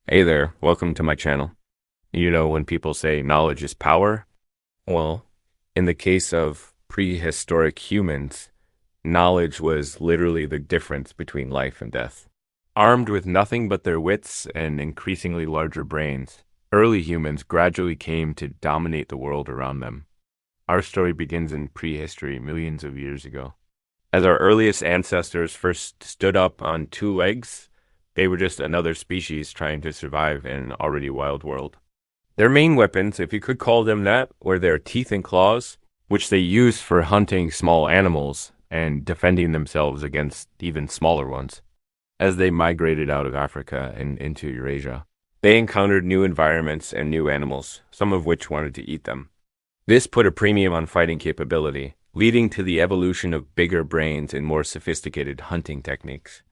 Hey there, welcome to my channel. You know, when people say knowledge is power, well, in the case of prehistoric humans, knowledge was literally the difference between life and death. Armed with nothing but their wits and increasingly larger brains, early humans gradually came to dominate the world around them. Our story begins in prehistory, millions of years ago. As our earliest ancestors first stood up on two legs, they were just another species trying to survive in an already wild world. Their main weapons, if you could call them that, were their teeth and claws, which they used for hunting small animals and defending themselves against even smaller ones. As they migrated out of Africa and into Eurasia, they encountered new environments and new animals, some of which wanted to eat them. This put a premium on fighting capability, leading to the evolution of bigger brains and more sophisticated hunting techniques.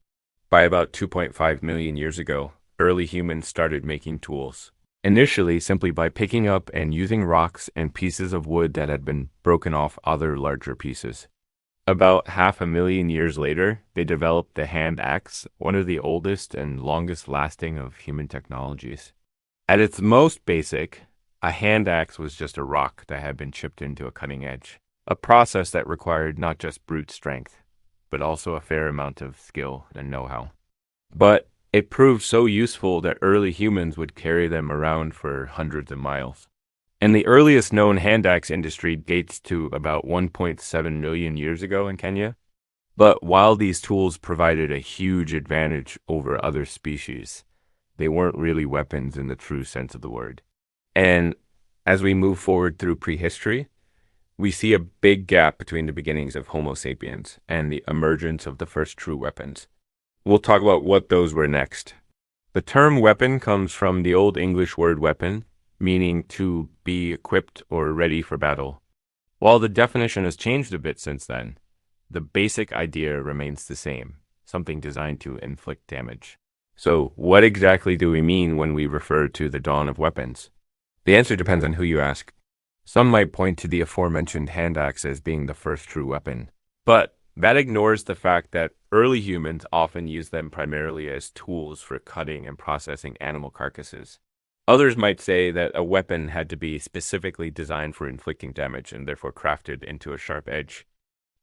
By about 2.5 million years ago, early humans started making tools. Initially, simply by picking up and using rocks and pieces of wood that had been broken off other larger pieces. About 500,000 years later, they developed the hand axe, one of the oldest and longest lasting of human technologies. At its most basic, a hand axe was just a rock that had been chipped into a cutting edge, a process that required not just brute strength, but also a fair amount of skill and know-how. But it proved so useful that early humans would carry them around for hundreds of miles. And the earliest known hand axe industry dates to about 1.7 million years ago in Kenya. But while these tools provided a huge advantage over other species, they weren't really weapons in the true sense of the word. And as we move forward through prehistory, we see a big gap between the beginnings of Homo sapiens and the emergence of the first true weapons. We'll talk about what those were next. The term weapon comes from the Old English word weapon, meaning to be equipped or ready for battle. While the definition has changed a bit since then, the basic idea remains the same, something designed to inflict damage. So, what exactly do we mean when we refer to the dawn of weapons? The answer depends on who you ask. Some might point to the aforementioned hand axe as being the first true weapon, but that ignores the fact that early humans often used them primarily as tools for cutting and processing animal carcasses. Others might say that a weapon had to be specifically designed for inflicting damage and therefore crafted into a sharp edge.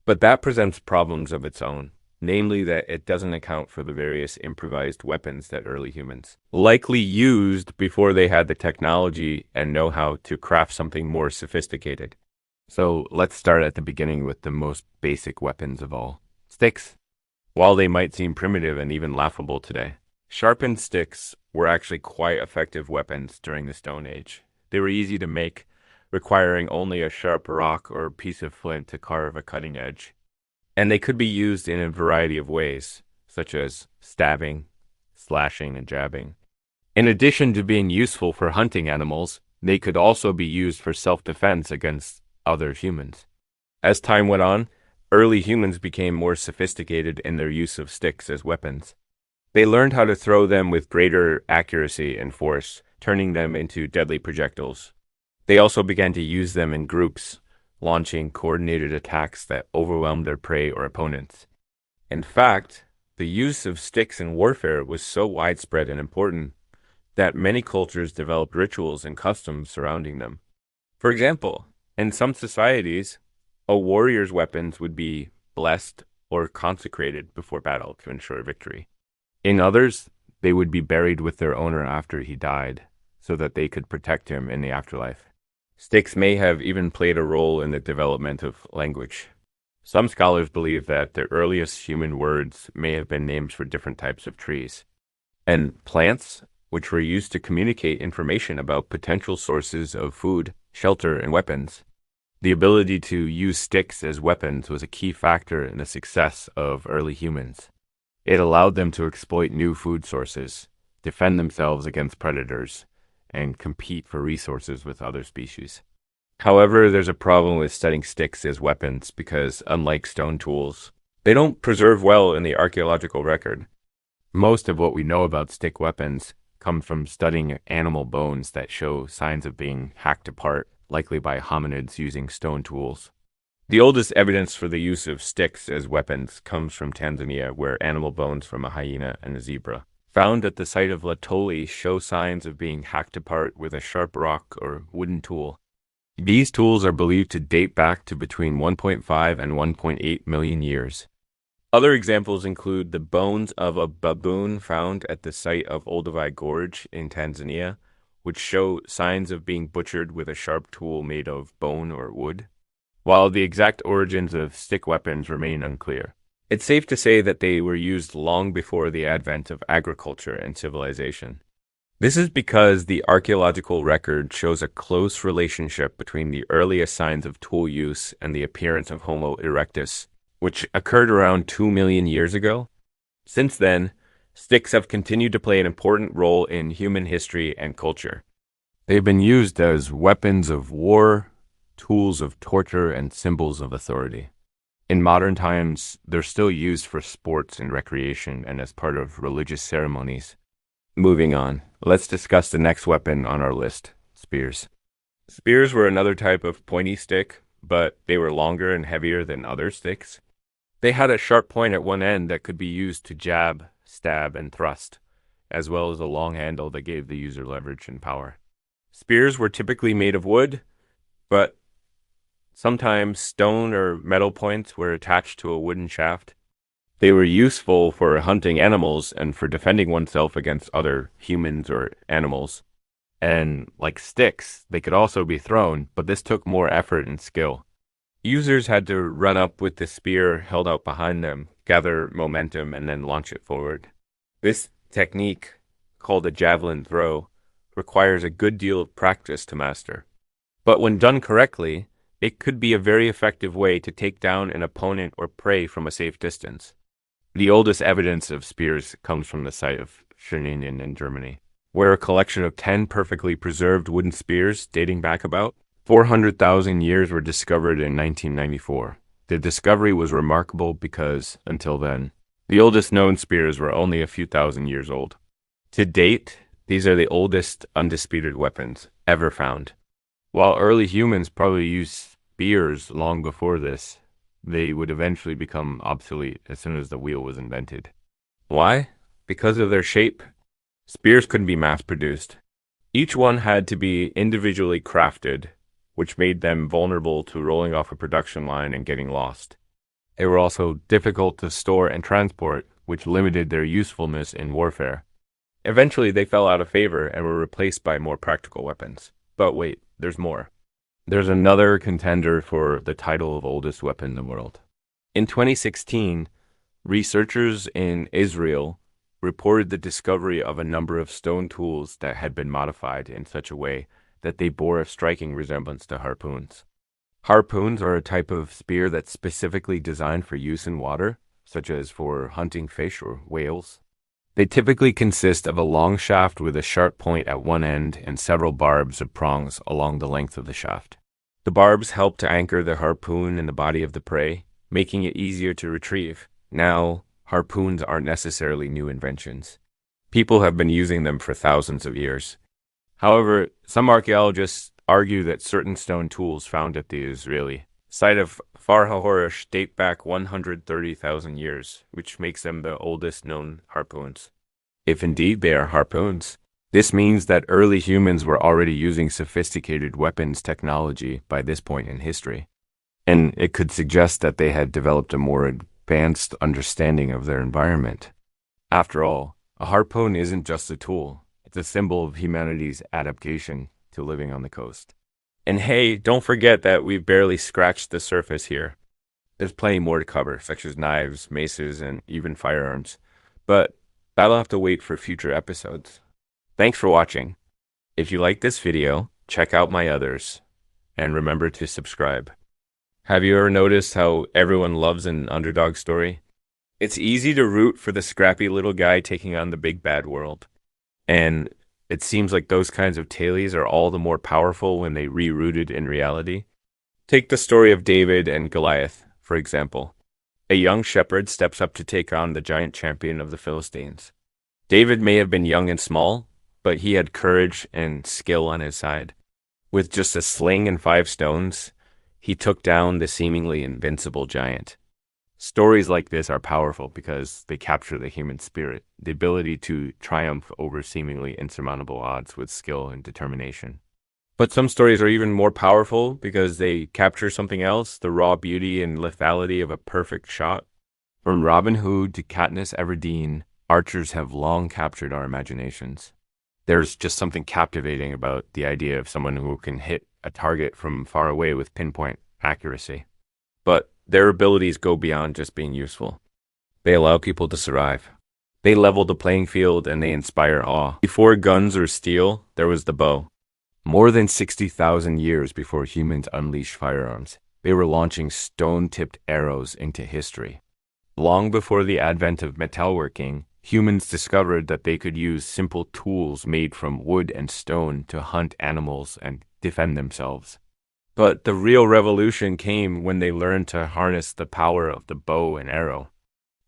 But that presents problems of its own, namely that it doesn't account for the various improvised weapons that early humans likely used before they had the technology and know-how to craft something more sophisticated. So let's start at the beginning with the most basic weapons of all, sticks. While they might seem primitive and even laughable today, sharpened sticks were actually quite effective weapons during the Stone Age. They were easy to make, requiring only a sharp rock or piece of flint to carve a cutting edge. And they could be used in a variety of ways, such as stabbing, slashing, and jabbing. In addition to being useful for hunting animals, they could also be used for self-defense against other humans. As time went on, early humans became more sophisticated in their use of sticks as weapons. They learned how to throw them with greater accuracy and force, turning them into deadly projectiles. They also began to use them in groups, launching coordinated attacks that overwhelmed their prey or opponents. In fact, the use of sticks in warfare was so widespread and important that many cultures developed rituals and customs surrounding them. For example, in some societies, a warrior's weapons would be blessed or consecrated before battle to ensure victory. In others, they would be buried with their owner after he died, so that they could protect him in the afterlife. Sticks may have even played a role in the development of language. Some scholars believe that the earliest human words may have been names for different types of trees and plants, which were used to communicate information about potential sources of food, shelter, and weapons. The ability to use sticks as weapons was a key factor in the success of early humans. It allowed them to exploit new food sources, defend themselves against predators, and compete for resources with other species. However, there's a problem with studying sticks as weapons because, unlike stone tools, they don't preserve well in the archaeological record. Most of what we know about stick weapons comes from studying animal bones that show signs of being hacked apart, likely by hominids using stone tools. The oldest evidence for the use of sticks as weapons comes from Tanzania, where animal bones from a hyena and a zebra found at the site of Latoli show signs of being hacked apart with a sharp rock or wooden tool. These tools are believed to date back to between 1.5 and 1.8 million years. Other examples include the bones of a baboon found at the site of Olduvai Gorge in Tanzania, which show signs of being butchered with a sharp tool made of bone or wood, while the exact origins of stick weapons remain unclear. It's safe to say that they were used long before the advent of agriculture and civilization. This is because the archaeological record shows a close relationship between the earliest signs of tool use and the appearance of Homo erectus, which occurred around 2 million years ago. Since then, sticks have continued to play an important role in human history and culture. They've been used as weapons of war, tools of torture, and symbols of authority. In modern times, they're still used for sports and recreation and as part of religious ceremonies. Moving on, let's discuss the next weapon on our list, spears. Spears were another type of pointy stick, but they were longer and heavier than other sticks. They had a sharp point at one end that could be used to jab, stab, and thrust, as well as a long handle that gave the user leverage and power. Spears were typically made of wood, but sometimes stone or metal points were attached to a wooden shaft. They were useful for hunting animals and for defending oneself against other humans or animals. And like sticks, they could also be thrown, but this took more effort and skill. Users had to run up with the spear held out behind them, gather momentum, and then launch it forward. This technique, called a javelin throw, requires a good deal of practice to master. But when done correctly, it could be a very effective way to take down an opponent or prey from a safe distance. The oldest evidence of spears comes from the site of Scheveningen in Germany, where a collection of 10 perfectly preserved wooden spears dating back about 400,000 years were discovered in 1994. The discovery was remarkable because, until then, the oldest known spears were only a few thousand years old. To date, these are the oldest undisputed weapons ever found. While early humans probably used spears long before this, they would eventually become obsolete as soon as the wheel was invented. Why? Because of their shape. Spears couldn't be mass-produced. Each one had to be individually crafted, which made them vulnerable to rolling off a production line and getting lost. They were also difficult to store and transport, which limited their usefulness in warfare. Eventually, they fell out of favor and were replaced by more practical weapons. But wait, there's more. There's another contender for the title of oldest weapon in the world. In 2016, researchers in Israel reported the discovery of a number of stone tools that had been modified in such a way that they bore a striking resemblance to harpoons. Harpoons are a type of spear that's specifically designed for use in water, such as for hunting fish or whales. They typically consist of a long shaft with a sharp point at one end and several barbs or prongs along the length of the shaft. The barbs help to anchor the harpoon in the body of the prey, making it easier to retrieve. Now, harpoons aren't necessarily new inventions. People have been using them for thousands of years. However, some archaeologists argue that certain stone tools found at the Israeli site of Afar date back 130,000 years, which makes them the oldest known harpoons. If indeed they are harpoons, this means that early humans were already using sophisticated weapons technology by this point in history. And it could suggest that they had developed a more advanced understanding of their environment. After all, a harpoon isn't just a tool. It's a symbol of humanity's adaptation to living on the coast. And hey, don't forget that we've barely scratched the surface here. There's plenty more to cover, such as knives, maces, and even firearms. But that'll have to wait for future episodes. Thanks for watching. If you like this video, check out my others. And remember to subscribe. Have you ever noticed how everyone loves an underdog story? It's easy to root for the scrappy little guy taking on the big bad world. And it seems like those kinds of tales are all the more powerful when they re-rooted in reality. Take the story of David and Goliath, for example. A young shepherd steps up to take on the giant champion of the Philistines. David may have been young and small, but he had courage and skill on his side. With just a sling and 5 stones, he took down the seemingly invincible giant. Stories like this are powerful because they capture the human spirit, the ability to triumph over seemingly insurmountable odds with skill and determination. But some stories are even more powerful because they capture something else, the raw beauty and lethality of a perfect shot. From Robin Hood to Katniss Everdeen, archers have long captured our imaginations. There's just something captivating about the idea of someone who can hit a target from far away with pinpoint accuracy. But their abilities go beyond just being useful. They allow people to survive. They level the playing field and they inspire awe. Before guns or steel, there was the bow. More than 60,000 years before humans unleashed firearms, they were launching stone-tipped arrows into history. Long before the advent of metalworking, humans discovered that they could use simple tools made from wood and stone to hunt animals and defend themselves. But the real revolution came when they learned to harness the power of the bow and arrow.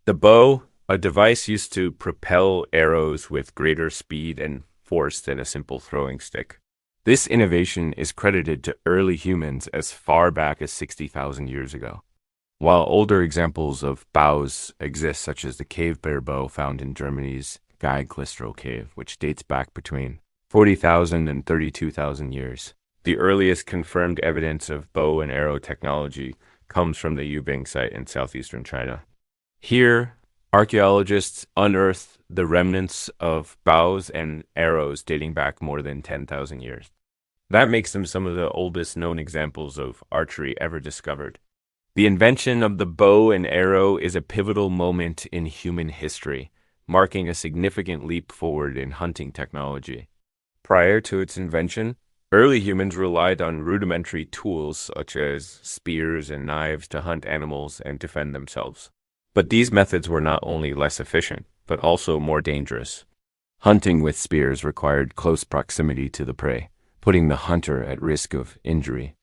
The bow, a device used to propel arrows with greater speed and force than a simple throwing stick. This innovation is credited to early humans as far back as 60,000 years ago. While older examples of bows exist, such as the cave bear bow found in Germany's Geiglistrow cave, which dates back between 40,000 and 32,000 years. The earliest confirmed evidence of bow and arrow technology comes from the Yubing site in southeastern China. Here, archaeologists unearthed the remnants of bows and arrows dating back more than 10,000 years. That makes them some of the oldest known examples of archery ever discovered. The invention of the bow and arrow is a pivotal moment in human history, marking a significant leap forward in hunting technology. Prior to its invention, early humans relied on rudimentary tools such as spears and knives to hunt animals and defend themselves. But these methods were not only less efficient, but also more dangerous. Hunting with spears required close proximity to the prey, putting the hunter at risk of injury.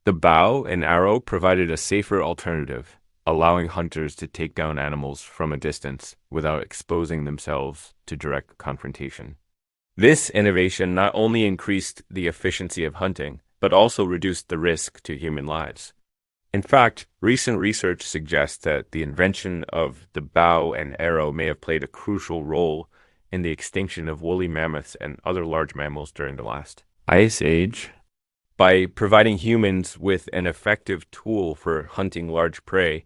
The bow and arrow provided a safer alternative, allowing hunters to take down animals from a distance without exposing themselves to direct confrontation. This innovation not only increased the efficiency of hunting, but also reduced the risk to human lives. In fact, recent research suggests that the invention of the bow and arrow may have played a crucial role in the extinction of woolly mammoths and other large mammals during the last Ice Age. By providing humans with an effective tool for hunting large prey,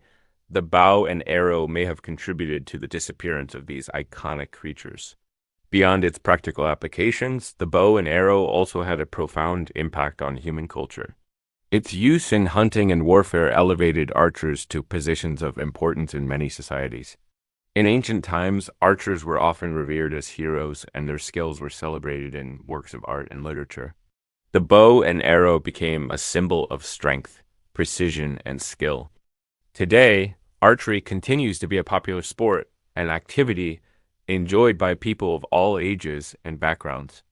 the bow and arrow may have contributed to the disappearance of these iconic creatures. Beyond its practical applications, the bow and arrow also had a profound impact on human culture. Its use in hunting and warfare elevated archers to positions of importance in many societies. In ancient times, archers were often revered as heroes, and their skills were celebrated in works of art and literature. The bow and arrow became a symbol of strength, precision, and skill. Today, archery continues to be a popular sport and activity enjoyed by people of all ages and backgrounds.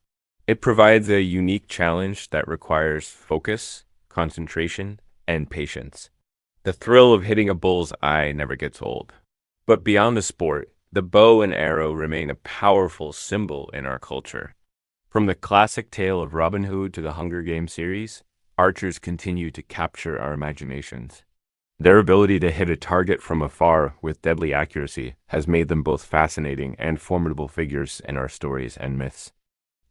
It provides a unique challenge that requires focus, concentration, and patience. The thrill of hitting a bull's eye never gets old. But beyond the sport, the bow and arrow remain a powerful symbol in our culture. From the classic tale of Robin Hood to the Hunger Games series, archers continue to capture our imaginations. Their ability to hit a target from afar with deadly accuracy has made them both fascinating and formidable figures in our stories and myths.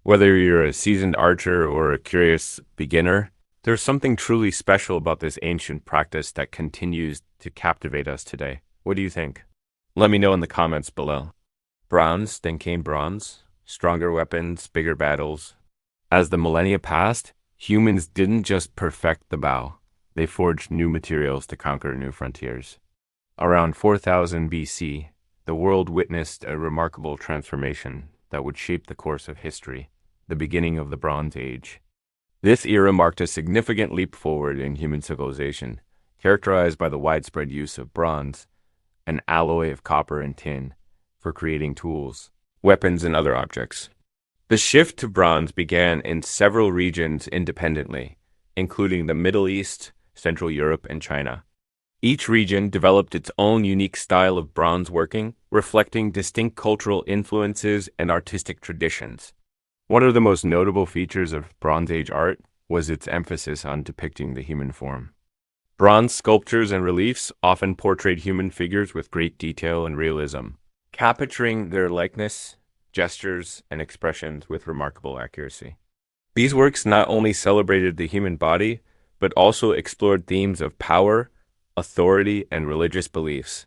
Whether you're a seasoned archer or a curious beginner, there's something truly special about this ancient practice that continues to captivate us today. What do you think? Let me know in the comments below. Bronze, then came bronze. Stronger weapons, bigger battles. As the millennia passed, humans didn't just perfect the bow. They forged new materials to conquer new frontiers. Around 4000 BC, the world witnessed a remarkable transformation that would shape the course of history, the beginning of the Bronze Age. This era marked a significant leap forward in human civilization, characterized by the widespread use of bronze, an alloy of copper and tin, for creating tools, weapons, and other objects. The shift to bronze began in several regions independently, including the Middle East, Central Europe, and China. Each region developed its own unique style of bronze working, reflecting distinct cultural influences and artistic traditions. One of the most notable features of Bronze Age art was its emphasis on depicting the human form. Bronze sculptures and reliefs often portrayed human figures with great detail and realism, capturing their likeness, gestures, and expressions with remarkable accuracy. These works not only celebrated the human body, but also explored themes of power, authority, and religious beliefs.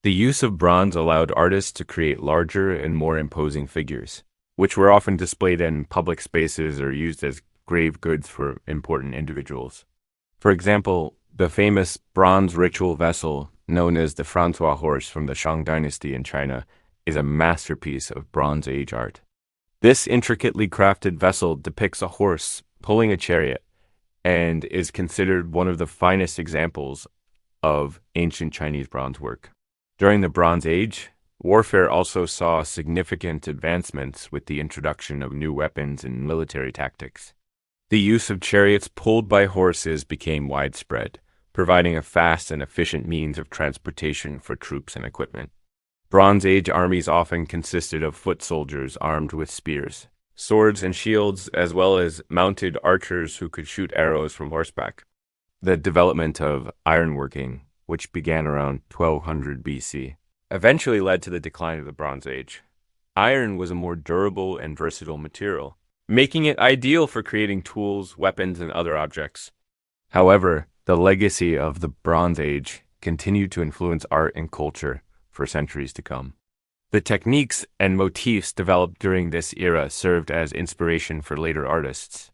The use of bronze allowed artists to create larger and more imposing figures, which were often displayed in public spaces or used as grave goods for important individuals. For example, the famous bronze ritual vessel known as the Francois horse from the Shang dynasty in China is a masterpiece of Bronze Age art. This intricately crafted vessel depicts a horse pulling a chariot and is considered one of the finest examples of ancient Chinese bronze work. During the Bronze Age, warfare also saw significant advancements with the introduction of new weapons and military tactics. The use of chariots pulled by horses became widespread, providing a fast and efficient means of transportation for troops and equipment. Bronze Age armies often consisted of foot soldiers armed with spears, swords, and shields, as well as mounted archers who could shoot arrows from horseback. The development of ironworking, which began around 1200 BC, eventually led to the decline of the Bronze Age. Iron was a more durable and versatile material, making it ideal for creating tools, weapons, and other objects. However, the legacy of the Bronze Age continued to influence art and culture for centuries to come. The techniques and motifs developed during this era served as inspiration for later artists,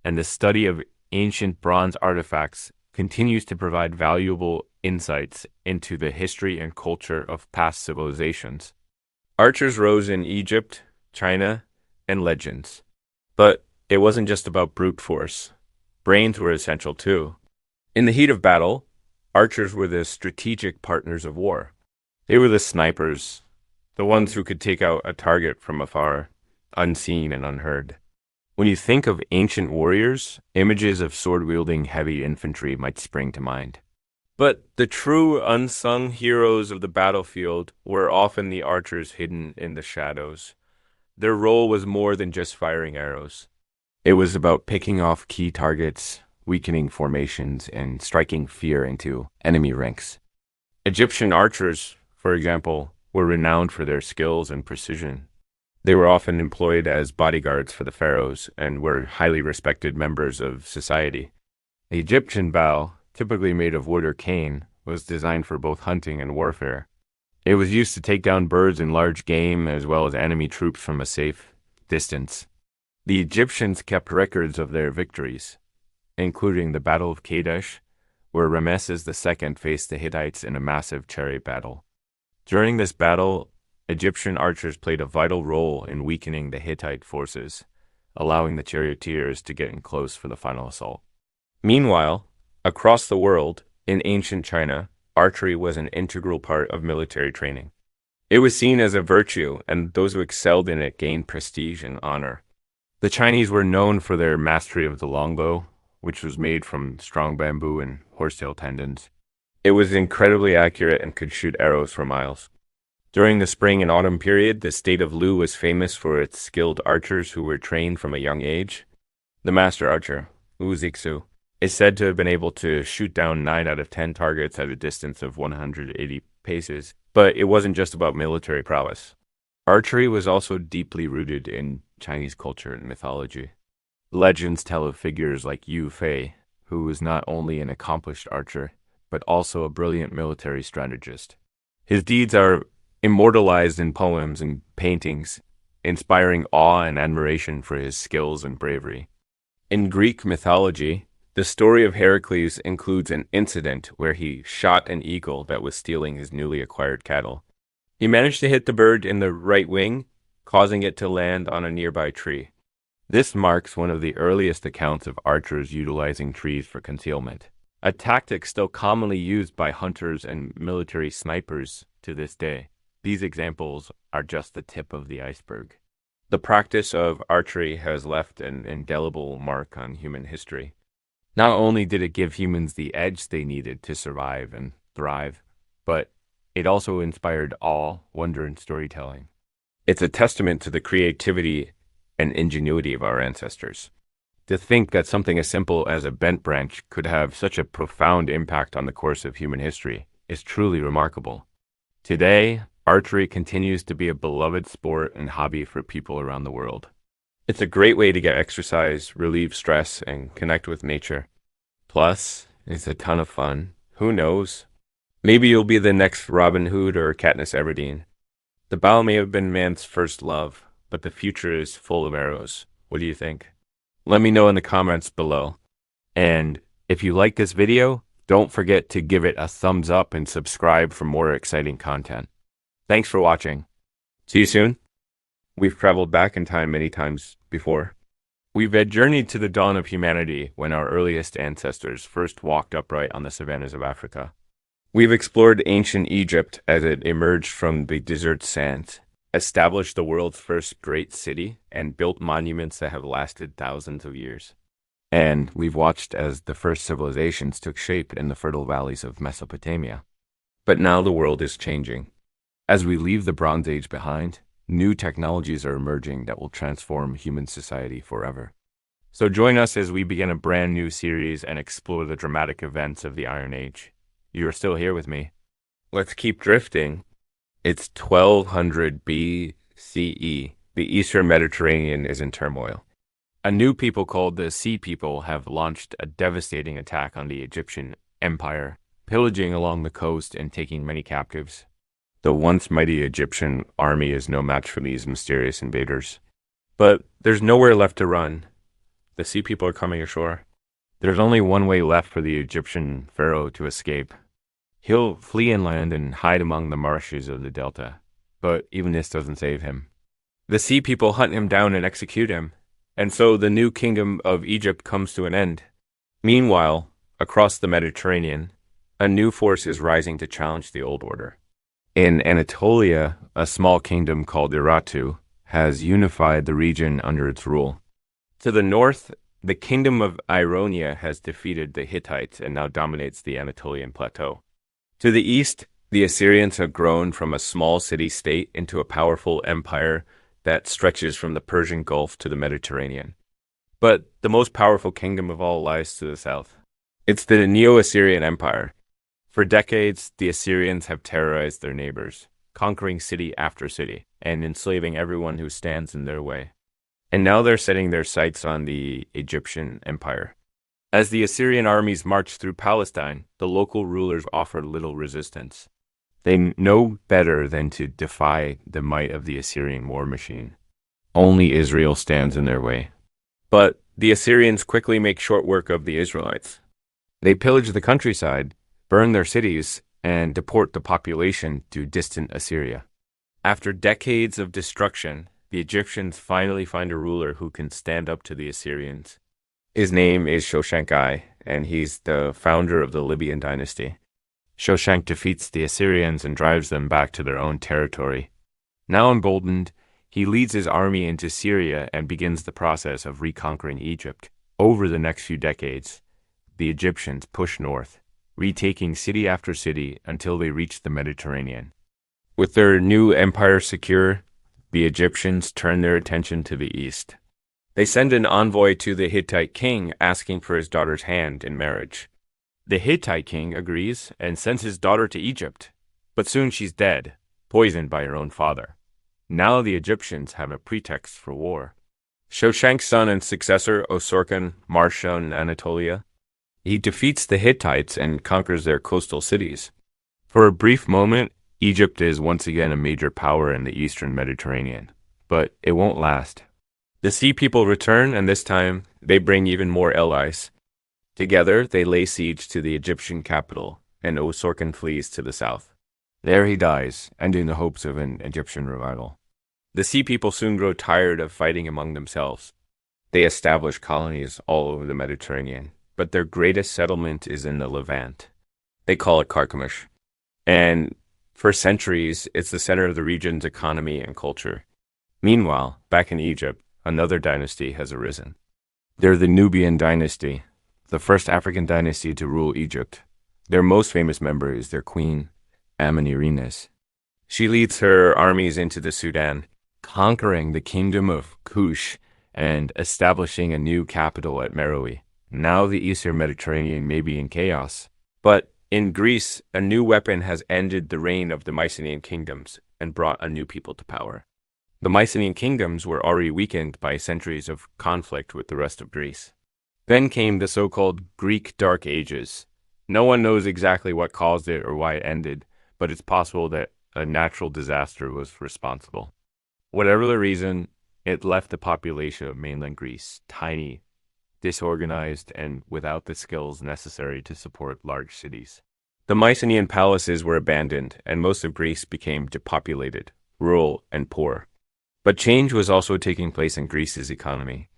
and the study of ancient bronze artifacts continues to provide valuable insights into the history and culture of past civilizations. Archers rose in Egypt, China, and legends. But it wasn't just about brute force. Brains were essential too. In the heat of battle, archers were the strategic partners of war. They were the snipers, the ones who could take out a target from afar, unseen and unheard. When you think of ancient warriors, images of sword-wielding heavy infantry might spring to mind. But the true unsung heroes of the battlefield were often the archers hidden in the shadows. Their role was more than just firing arrows. It was about picking off key targets, weakening formations, and striking fear into enemy ranks. Egyptian archers, for example, were renowned for their skills and precision. They were often employed as bodyguards for the pharaohs and were highly respected members of society. The Egyptian bow, typically made of wood or cane, was designed for both hunting and warfare. It was used to take down birds and large game as well as enemy troops from a safe distance. The Egyptians kept records of their victories, including the Battle of Kadesh, where Ramesses II faced the Hittites in a massive chariot battle. During this battle, Egyptian archers played a vital role in weakening the Hittite forces, allowing the charioteers to get in close for the final assault. Meanwhile, across the world, in ancient China, archery was an integral part of military training. It was seen as a virtue, and those who excelled in it gained prestige and honor. The Chinese were known for their mastery of the longbow, which was made from strong bamboo and horsetail tendons. It was incredibly accurate and could shoot arrows for miles. During the spring and autumn period, the state of Lu was famous for its skilled archers who were trained from a young age. The master archer, Wu Zixu, is said to have been able to shoot down 9 out of 10 targets at a distance of 180 paces, but it wasn't just about military prowess. Archery was also deeply rooted in Chinese culture and mythology. Legends tell of figures like Yu Fei, who was not only an accomplished archer, but also a brilliant military strategist. His deeds are immortalized in poems and paintings, inspiring awe and admiration for his skills and bravery. In Greek mythology, the story of Heracles includes an incident where he shot an eagle that was stealing his newly acquired cattle. He managed to hit the bird in the right wing, causing it to land on a nearby tree. This marks one of the earliest accounts of archers utilizing trees for concealment, a tactic still commonly used by hunters and military snipers to this day. These examples are just the tip of the iceberg. The practice of archery has left an indelible mark on human history. Not only did it give humans the edge they needed to survive and thrive, but it also inspired awe, wonder, and storytelling. It's a testament to the creativity and ingenuity of our ancestors. To think that something as simple as a bent branch could have such a profound impact on the course of human history is truly remarkable. Today, archery continues to be a beloved sport and hobby for people around the world. It's a great way to get exercise, relieve stress, and connect with nature. Plus, it's a ton of fun. Who knows? Maybe you'll be the next Robin Hood or Katniss Everdeen. The bow may have been man's first love, but the future is full of arrows. What do you think? Let me know in the comments below. And if you like this video, don't forget to give it a thumbs up and subscribe for more exciting content. Thanks for watching. See you soon. We've traveled back in time many times before. We've journeyed to the dawn of humanity when our earliest ancestors first walked upright on the savannas of Africa. We've explored ancient Egypt as it emerged from the desert sands, established the world's first great city, and built monuments that have lasted thousands of years. And we've watched as the first civilizations took shape in the fertile valleys of Mesopotamia. But now the world is changing. As we leave the Bronze Age behind, new technologies are emerging that will transform human society forever. So join us as we begin a brand new series and explore the dramatic events of the Iron Age. You are still here with me. Let's keep drifting. It's 1200 BCE. The Eastern Mediterranean is in turmoil. A new people called the Sea People have launched a devastating attack on the Egyptian Empire, pillaging along the coast and taking many captives. The once mighty Egyptian army is no match for these mysterious invaders. But there's nowhere left to run. The Sea People are coming ashore. There's only one way left for the Egyptian pharaoh to escape. He'll flee inland and hide among the marshes of the delta, but even this doesn't save him. The Sea People hunt him down and execute him, and so the new kingdom of Egypt comes to an end. Meanwhile, across the Mediterranean, a new force is rising to challenge the old order. In Anatolia, a small kingdom called Urartu has unified the region under its rule. To the north, the kingdom of Ionia has defeated the Hittites and now dominates the Anatolian plateau. To the east, the Assyrians have grown from a small city-state into a powerful empire that stretches from the Persian Gulf to the Mediterranean. But the most powerful kingdom of all lies to the south. It's the Neo-Assyrian Empire. For decades, the Assyrians have terrorized their neighbors, conquering city after city, and enslaving everyone who stands in their way. And now they're setting their sights on the Egyptian Empire. As the Assyrian armies march through Palestine, the local rulers offer little resistance. They know better than to defy the might of the Assyrian war machine. Only Israel stands in their way. But the Assyrians quickly make short work of the Israelites. They pillage the countryside, burn their cities, and deport the population to distant Assyria. After decades of destruction, the Egyptians finally find a ruler who can stand up to the Assyrians. His name is Shoshenkai, and he's the founder of the Libyan dynasty. Shoshenk defeats the Assyrians and drives them back to their own territory. Now emboldened, he leads his army into Syria and begins the process of reconquering Egypt. Over the next few decades, the Egyptians push north, retaking city after city until they reach the Mediterranean. With their new empire secure, the Egyptians turn their attention to the east. They send an envoy to the Hittite king asking for his daughter's hand in marriage. The Hittite king agrees and sends his daughter to Egypt, but soon she's dead, poisoned by her own father. Now the Egyptians have a pretext for war. Shoshenk's son and successor, Osorkon, march on Anatolia. He defeats the Hittites and conquers their coastal cities. For a brief moment, Egypt is once again a major power in the eastern Mediterranean, but it won't last. The Sea People return, and this time, they bring even more allies. Together, they lay siege to the Egyptian capital, and Osorkon flees to the south. There he dies, ending the hopes of an Egyptian revival. The Sea People soon grow tired of fighting among themselves. They establish colonies all over the Mediterranean, but their greatest settlement is in the Levant. They call it Carchemish. And for centuries, it's the center of the region's economy and culture. Meanwhile, back in Egypt, another dynasty has arisen. They're the Nubian dynasty, the first African dynasty to rule Egypt. Their most famous member is their queen, Amenirines. She leads her armies into the Sudan, conquering the kingdom of Kush and establishing a new capital at Meroe. Now the Eastern Mediterranean may be in chaos. But in Greece, a new weapon has ended the reign of the Mycenaean kingdoms and brought a new people to power. The Mycenaean kingdoms were already weakened by centuries of conflict with the rest of Greece. Then came the so-called Greek Dark Ages. No one knows exactly what caused it or why it ended, but it's possible that a natural disaster was responsible. Whatever the reason, it left the population of mainland Greece tiny, disorganized, and without the skills necessary to support large cities. The Mycenaean palaces were abandoned, and most of Greece became depopulated, rural, and poor. But change was also taking place in Greece's economy.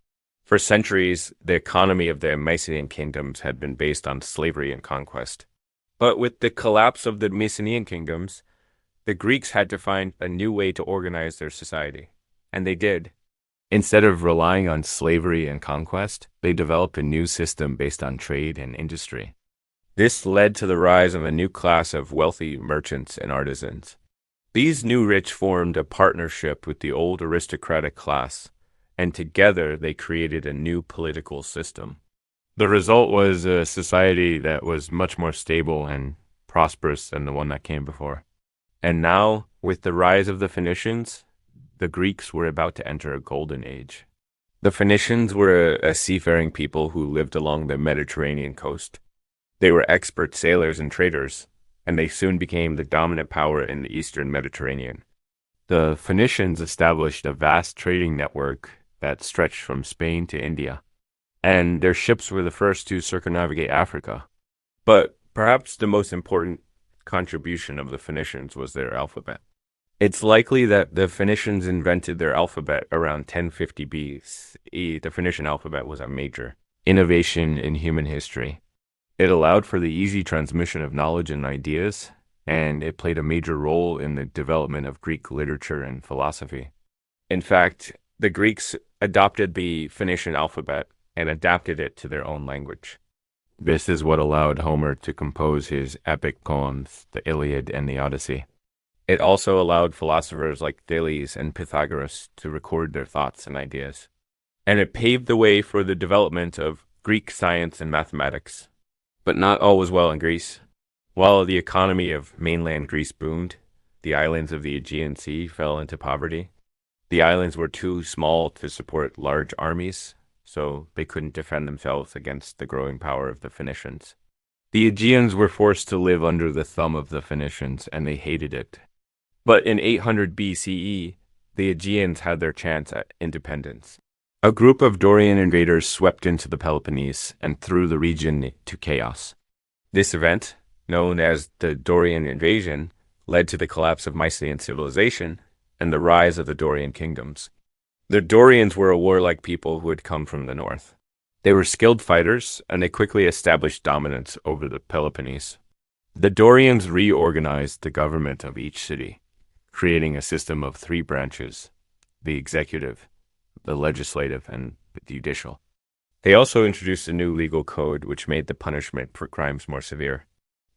For centuries, the economy of the Mycenaean kingdoms had been based on slavery and conquest. But with the collapse of the Mycenaean kingdoms, the Greeks had to find a new way to organize their society. And they did. Instead of relying on slavery and conquest, they developed a new system based on trade and industry. This led to the rise of a new class of wealthy merchants and artisans. These new rich formed a partnership with the old aristocratic class, and together they created a new political system. The result was a society that was much more stable and prosperous than the one that came before. And now, with the rise of the Phoenicians, the Greeks were about to enter a golden age. The Phoenicians were a seafaring people who lived along the Mediterranean coast. They were expert sailors and traders, and they soon became the dominant power in the Eastern Mediterranean. The Phoenicians established a vast trading network that stretched from Spain to India, and their ships were the first to circumnavigate Africa. But perhaps the most important contribution of the Phoenicians was their alphabet. It's likely that the Phoenicians invented their alphabet around 1050 BCE. The Phoenician alphabet was a major innovation in human history. It allowed for the easy transmission of knowledge and ideas, and it played a major role in the development of Greek literature and philosophy. In fact, the Greeks adopted the Phoenician alphabet and adapted it to their own language. This is what allowed Homer to compose his epic poems, the Iliad and the Odyssey. It also allowed philosophers like Thales and Pythagoras to record their thoughts and ideas. And it paved the way for the development of Greek science and mathematics. But not all was well in Greece. While the economy of mainland Greece boomed, the islands of the Aegean Sea fell into poverty. The islands were too small to support large armies, so they couldn't defend themselves against the growing power of the Phoenicians. The Aegeans were forced to live under the thumb of the Phoenicians, and they hated it. But in 800 BCE, the Aegeans had their chance at independence. A group of Dorian invaders swept into the Peloponnese and threw the region to chaos. This event, known as the Dorian invasion, led to the collapse of Mycenaean civilization and the rise of the Dorian kingdoms. The Dorians were a warlike people who had come from the north. They were skilled fighters, and they quickly established dominance over the Peloponnese. The Dorians reorganized the government of each city, creating a system of three branches: the executive, the legislative, and the judicial. They also introduced a new legal code which made the punishment for crimes more severe.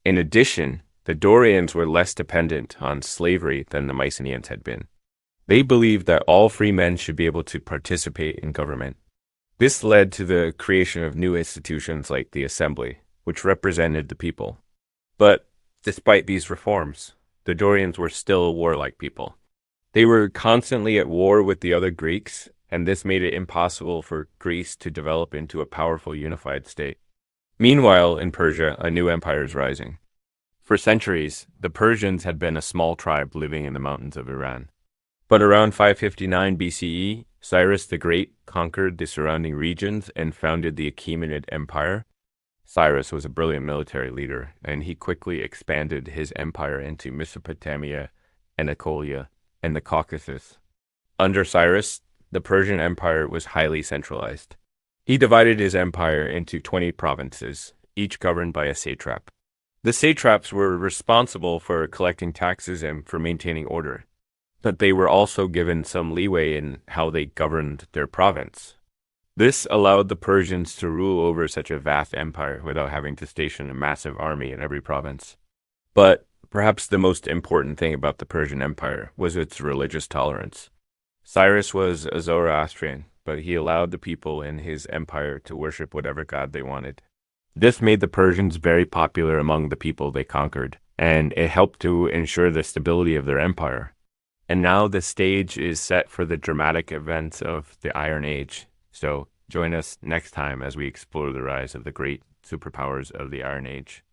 In addition, the Dorians were less dependent on slavery than the Mycenaeans had been. They believed that all free men should be able to participate in government. This led to the creation of new institutions like the assembly, which represented the people. But despite these reforms, the Dorians were still a warlike people. They were constantly at war with the other Greeks, and this made it impossible for Greece to develop into a powerful unified state. Meanwhile, in Persia, a new empire is rising. For centuries, the Persians had been a small tribe living in the mountains of Iran. But around 559 BCE, Cyrus the Great conquered the surrounding regions and founded the Achaemenid Empire. Cyrus was a brilliant military leader, and he quickly expanded his empire into Mesopotamia, Anatolia, and the Caucasus. Under Cyrus, the Persian Empire was highly centralized. He divided his empire into 20 provinces, each governed by a satrap. The satraps were responsible for collecting taxes and for maintaining order, but they were also given some leeway in how they governed their province. This allowed the Persians to rule over such a vast empire without having to station a massive army in every province. But perhaps the most important thing about the Persian Empire was its religious tolerance. Cyrus was a Zoroastrian, but he allowed the people in his empire to worship whatever god they wanted. This made the Persians very popular among the people they conquered, and it helped to ensure the stability of their empire. And now the stage is set for the dramatic events of the Iron Age. So join us next time as we explore the rise of the great superpowers of the Iron Age.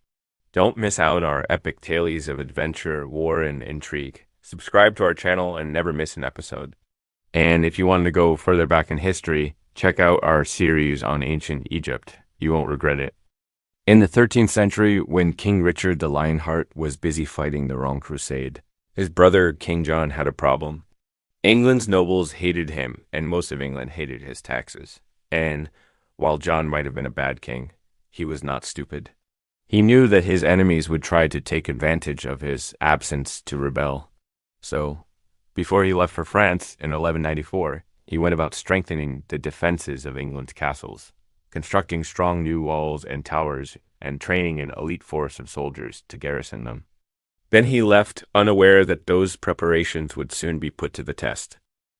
Don't miss out on our epic tales of adventure, war, and intrigue. Subscribe to our channel and never miss an episode. And if you want to go further back in history, check out our series on ancient Egypt. You won't regret it. In the 13th century, when King Richard the Lionheart was busy fighting the wrong crusade, his brother King John had a problem. England's nobles hated him, and most of England hated his taxes. And while John might have been a bad king, he was not stupid. He knew that his enemies would try to take advantage of his absence to rebel. So, before he left for France in 1194, he went about strengthening the defenses of England's castles, constructing strong new walls and towers, and training an elite force of soldiers to garrison them. Then he left, unaware that those preparations would soon be put to the test.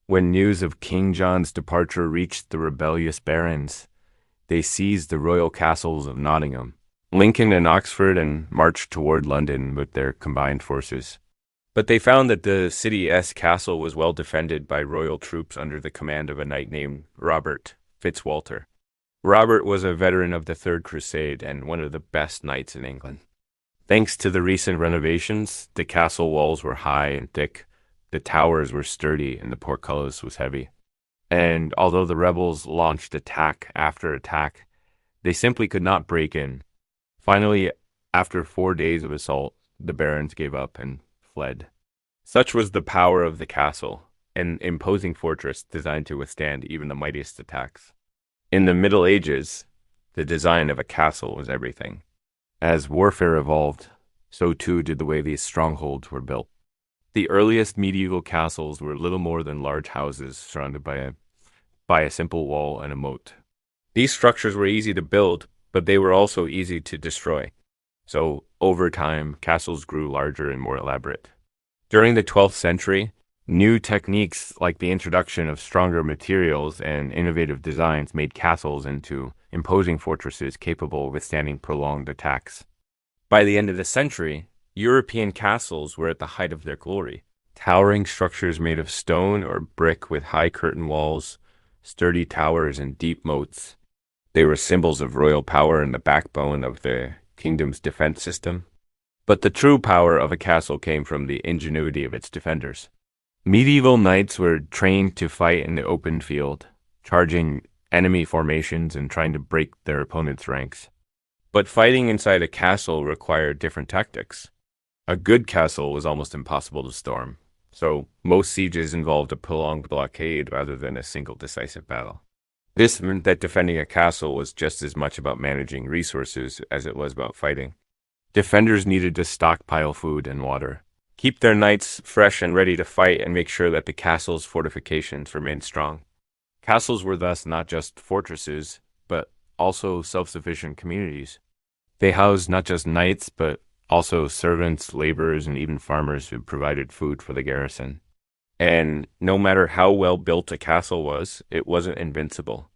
When news of King John's departure reached the rebellious barons, they seized the royal castles of Nottingham, Lincoln, and Oxford, and marched toward London with their combined forces. But they found that the city-esque castle was well defended by royal troops under the command of a knight named Robert Fitzwalter. Robert was a veteran of the Third Crusade and one of the best knights in England. Thanks to the recent renovations, the castle walls were high and thick, the towers were sturdy, and the portcullis was heavy. And although the rebels launched attack after attack, they simply could not break in. Finally, after 4 days of assault, the barons gave up and fled. Such was the power of the castle, an imposing fortress designed to withstand even the mightiest attacks. In the Middle Ages, the design of a castle was everything. As warfare evolved, so too did the way these strongholds were built. The earliest medieval castles were little more than large houses surrounded by a simple wall and a moat. These structures were easy to build, but they were also easy to destroy. So, over time, castles grew larger and more elaborate. During the 12th century, new techniques like the introduction of stronger materials and innovative designs made castles into imposing fortresses capable of withstanding prolonged attacks. By the end of the century, European castles were at the height of their glory. Towering structures made of stone or brick with high curtain walls, sturdy towers, and deep moats. They were symbols of royal power and the backbone of the kingdom's defense system. But the true power of a castle came from the ingenuity of its defenders. Medieval knights were trained to fight in the open field, charging enemy formations and trying to break their opponent's ranks. But fighting inside a castle required different tactics. A good castle was almost impossible to storm, so most sieges involved a prolonged blockade rather than a single decisive battle. This meant that defending a castle was just as much about managing resources as it was about fighting. Defenders needed to stockpile food and water, keep their knights fresh and ready to fight, and make sure that the castle's fortifications remained strong. Castles were thus not just fortresses, but also self-sufficient communities. They housed not just knights, but also servants, laborers, and even farmers who provided food for the garrison. And no matter how well built a castle was, it wasn't invincible.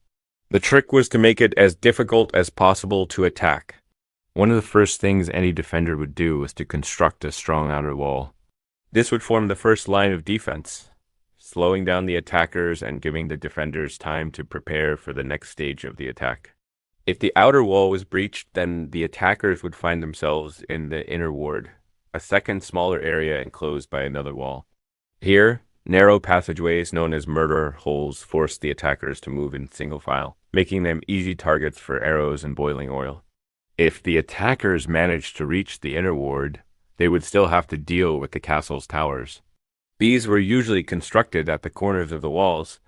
The trick was to make it as difficult as possible to attack. One of the first things any defender would do was to construct a strong outer wall. This would form the first line of defense, slowing down the attackers and giving the defenders time to prepare for the next stage of the attack. If the outer wall was breached, then the attackers would find themselves in the inner ward, a second smaller area enclosed by another wall. Here, narrow passageways known as murder holes forced the attackers to move in single file, making them easy targets for arrows and boiling oil. If the attackers managed to reach the inner ward, they would still have to deal with the castle's towers. These were usually constructed at the corners of the walls,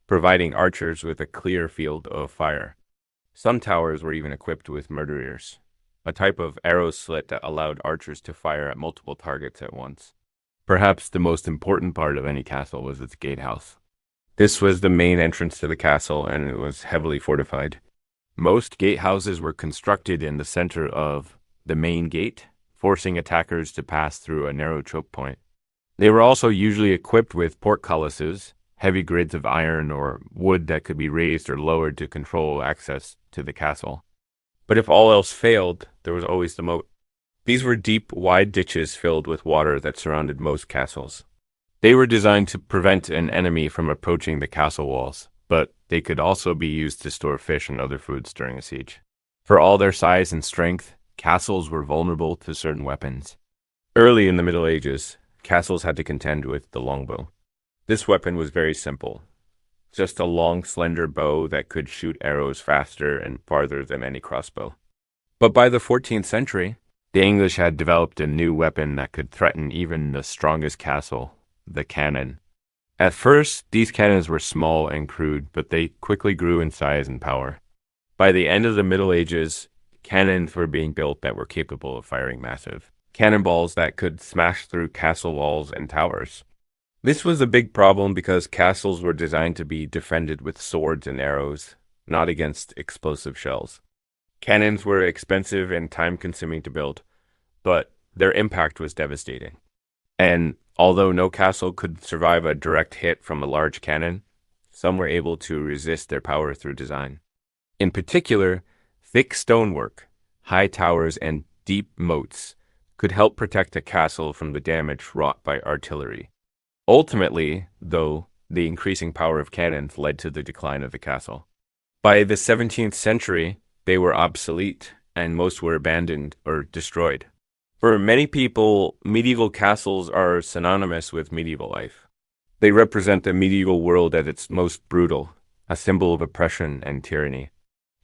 providing archers with a clear field of fire. Some towers were even equipped with murderers, a type of arrow slit that allowed archers to fire at multiple targets at once. Perhaps the most important part of any castle was its gatehouse. This was the main entrance to the castle, and it was heavily fortified. Most gatehouses were constructed in the center of the main gate, forcing attackers to pass through a narrow choke point. They were also usually equipped with portcullises, heavy grids of iron or wood that could be raised or lowered to control access to the castle. But if all else failed, there was always the moat. These were deep, wide ditches filled with water that surrounded most castles. They were designed to prevent an enemy from approaching the castle walls, but they could also be used to store fish and other foods during a siege. For all their size and strength, castles were vulnerable to certain weapons. Early in the Middle Ages, castles had to contend with the longbow. This weapon was very simple, just a long, slender bow that could shoot arrows faster and farther than any crossbow. But by the 14th century, the English had developed a new weapon that could threaten even the strongest castle, the cannon. At first, these cannons were small and crude, but they quickly grew in size and power. By the end of the Middle Ages, cannons were being built that were capable of firing massive cannonballs that could smash through castle walls and towers. This was a big problem because castles were designed to be defended with swords and arrows, not against explosive shells. Cannons were expensive and time-consuming to build, but their impact was devastating. And although no castle could survive a direct hit from a large cannon, some were able to resist their power through design. In particular, thick stonework, high towers, and deep moats could help protect a castle from the damage wrought by artillery. Ultimately, though, the increasing power of cannons led to the decline of the castle. By the 17th century, they were obsolete, and most were abandoned or destroyed. For many people, medieval castles are synonymous with medieval life. They represent the medieval world at its most brutal, a symbol of oppression and tyranny.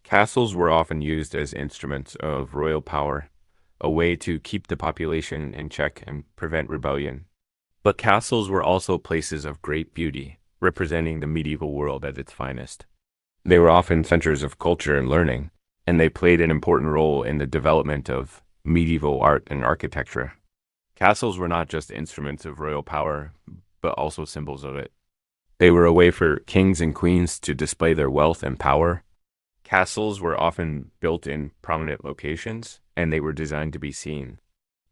Castles were often used as instruments of royal power, a way to keep the population in check and prevent rebellion. But castles were also places of great beauty, representing the medieval world at its finest. They were often centers of culture and learning, and they played an important role in the development of medieval art and architecture. Castles were not just instruments of royal power, but also symbols of it. They were a way for kings and queens to display their wealth and power. Castles were often built in prominent locations, and they were designed to be seen.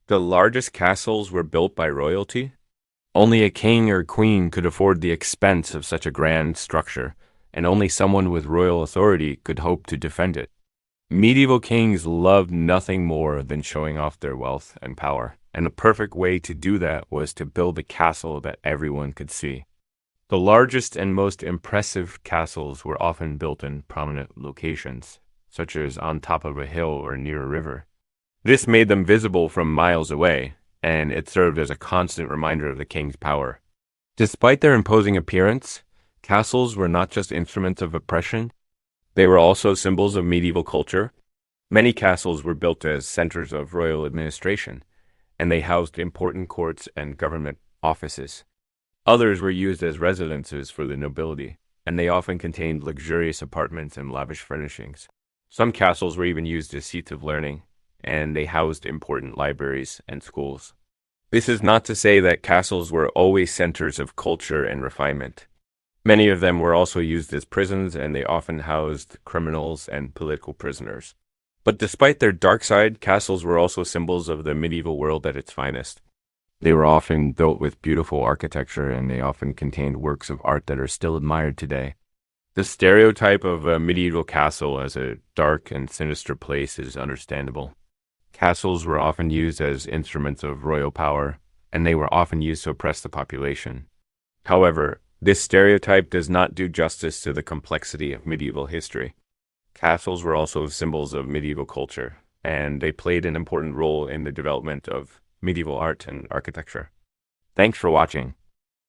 The largest castles were built by royalty. Only a king or queen could afford the expense of such a grand structure, and only someone with royal authority could hope to defend it. Medieval kings loved nothing more than showing off their wealth and power, and the perfect way to do that was to build a castle that everyone could see. The largest and most impressive castles were often built in prominent locations, such as on top of a hill or near a river. This made them visible from miles away, and it served as a constant reminder of the king's power. Despite their imposing appearance, castles were not just instruments of oppression, they were also symbols of medieval culture. Many castles were built as centers of royal administration, and they housed important courts and government offices. Others were used as residences for the nobility, and they often contained luxurious apartments and lavish furnishings. Some castles were even used as seats of learning, and they housed important libraries and schools. This is not to say that castles were always centers of culture and refinement. Many of them were also used as prisons, and they often housed criminals and political prisoners. But despite their dark side, castles were also symbols of the medieval world at its finest. They were often built with beautiful architecture, and they often contained works of art that are still admired today. The stereotype of a medieval castle as a dark and sinister place is understandable. Castles were often used as instruments of royal power, and they were often used to oppress the population. However, this stereotype does not do justice to the complexity of medieval history. Castles were also symbols of medieval culture, and they played an important role in the development of medieval art and architecture. Thanks for watching.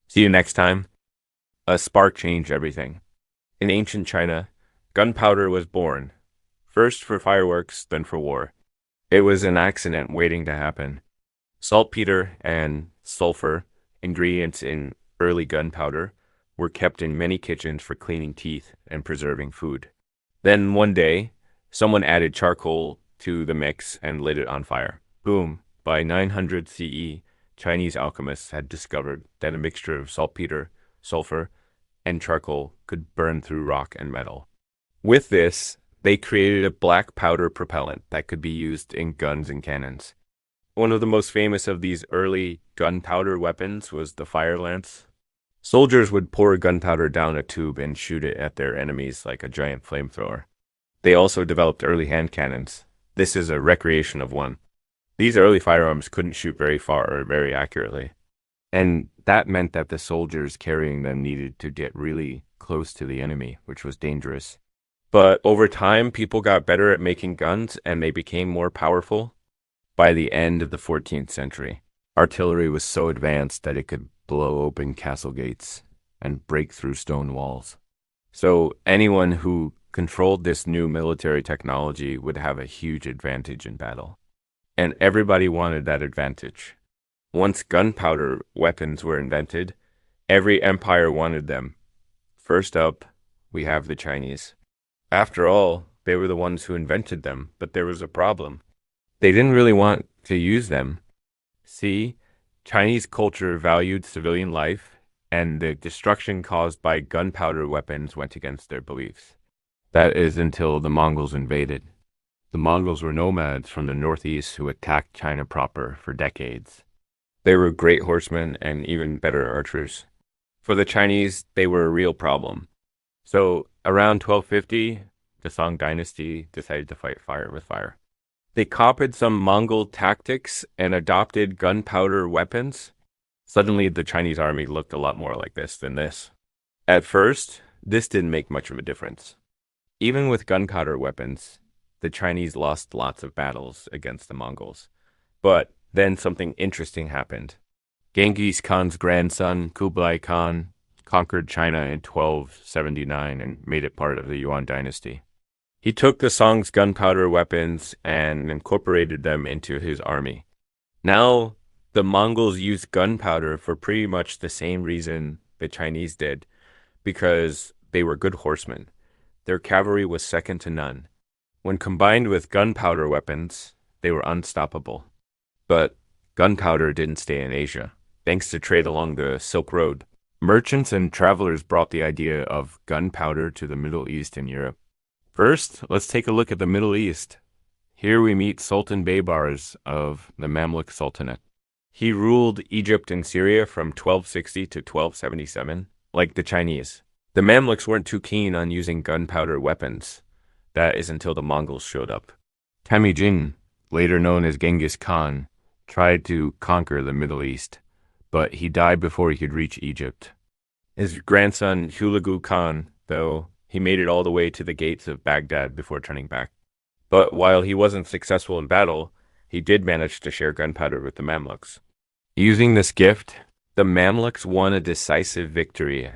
See you next time. A spark changed everything. In ancient China, gunpowder was born, first for fireworks, then for war. It was an accident waiting to happen. Saltpeter and sulfur, ingredients in early gunpowder, were kept in many kitchens for cleaning teeth and preserving food. Then one day, someone added charcoal to the mix and lit it on fire. Boom! By 900 CE, Chinese alchemists had discovered that a mixture of saltpeter, sulfur, and charcoal could burn through rock and metal. With this, they created a black powder propellant that could be used in guns and cannons. One of the most famous of these early gunpowder weapons was the fire lance. Soldiers would pour gunpowder down a tube and shoot it at their enemies like a giant flamethrower. They also developed early hand cannons. This is a recreation of one. These early firearms couldn't shoot very far or very accurately. And that meant that the soldiers carrying them needed to get really close to the enemy, which was dangerous. But over time, people got better at making guns and they became more powerful. By the end of the 14th century, artillery was so advanced that it could blow open castle gates and break through stone walls. So anyone who controlled this new military technology would have a huge advantage in battle. And everybody wanted that advantage. Once gunpowder weapons were invented, every empire wanted them. First up, we have the Chinese. After all, they were the ones who invented them, but there was a problem. They didn't really want to use them. See, Chinese culture valued civilian life, and the destruction caused by gunpowder weapons went against their beliefs. That is until the Mongols invaded. The Mongols were nomads from the northeast who attacked China proper for decades. They were great horsemen and even better archers. For the Chinese, they were a real problem. So around 1250, the Song dynasty decided to fight fire with fire. They copied some Mongol tactics and adopted gunpowder weapons. Suddenly, the Chinese army looked a lot more like this than this. At first, this didn't make much of a difference. Even with gunpowder weapons, the Chinese lost lots of battles against the Mongols. But then something interesting happened. Genghis Khan's grandson, Kublai Khan, conquered China in 1279 and made it part of the Yuan dynasty. He took the Song's gunpowder weapons and incorporated them into his army. Now, the Mongols used gunpowder for pretty much the same reason the Chinese did, because they were good horsemen. Their cavalry was second to none. When combined with gunpowder weapons, they were unstoppable. But gunpowder didn't stay in Asia. Thanks to trade along the Silk Road, merchants and travelers brought the idea of gunpowder to the Middle East and Europe. First, let's take a look at the Middle East. Here we meet Sultan Baybars of the Mamluk Sultanate. He ruled Egypt and Syria from 1260 to 1277, like the Chinese. The Mamluks weren't too keen on using gunpowder weapons. That is until the Mongols showed up. Temujin, later known as Genghis Khan, tried to conquer the Middle East, but he died before he could reach Egypt. His grandson, Hulagu Khan, though, he made it all the way to the gates of Baghdad before turning back. But while he wasn't successful in battle, he did manage to share gunpowder with the Mamluks. Using this gift, the Mamluks won a decisive victory,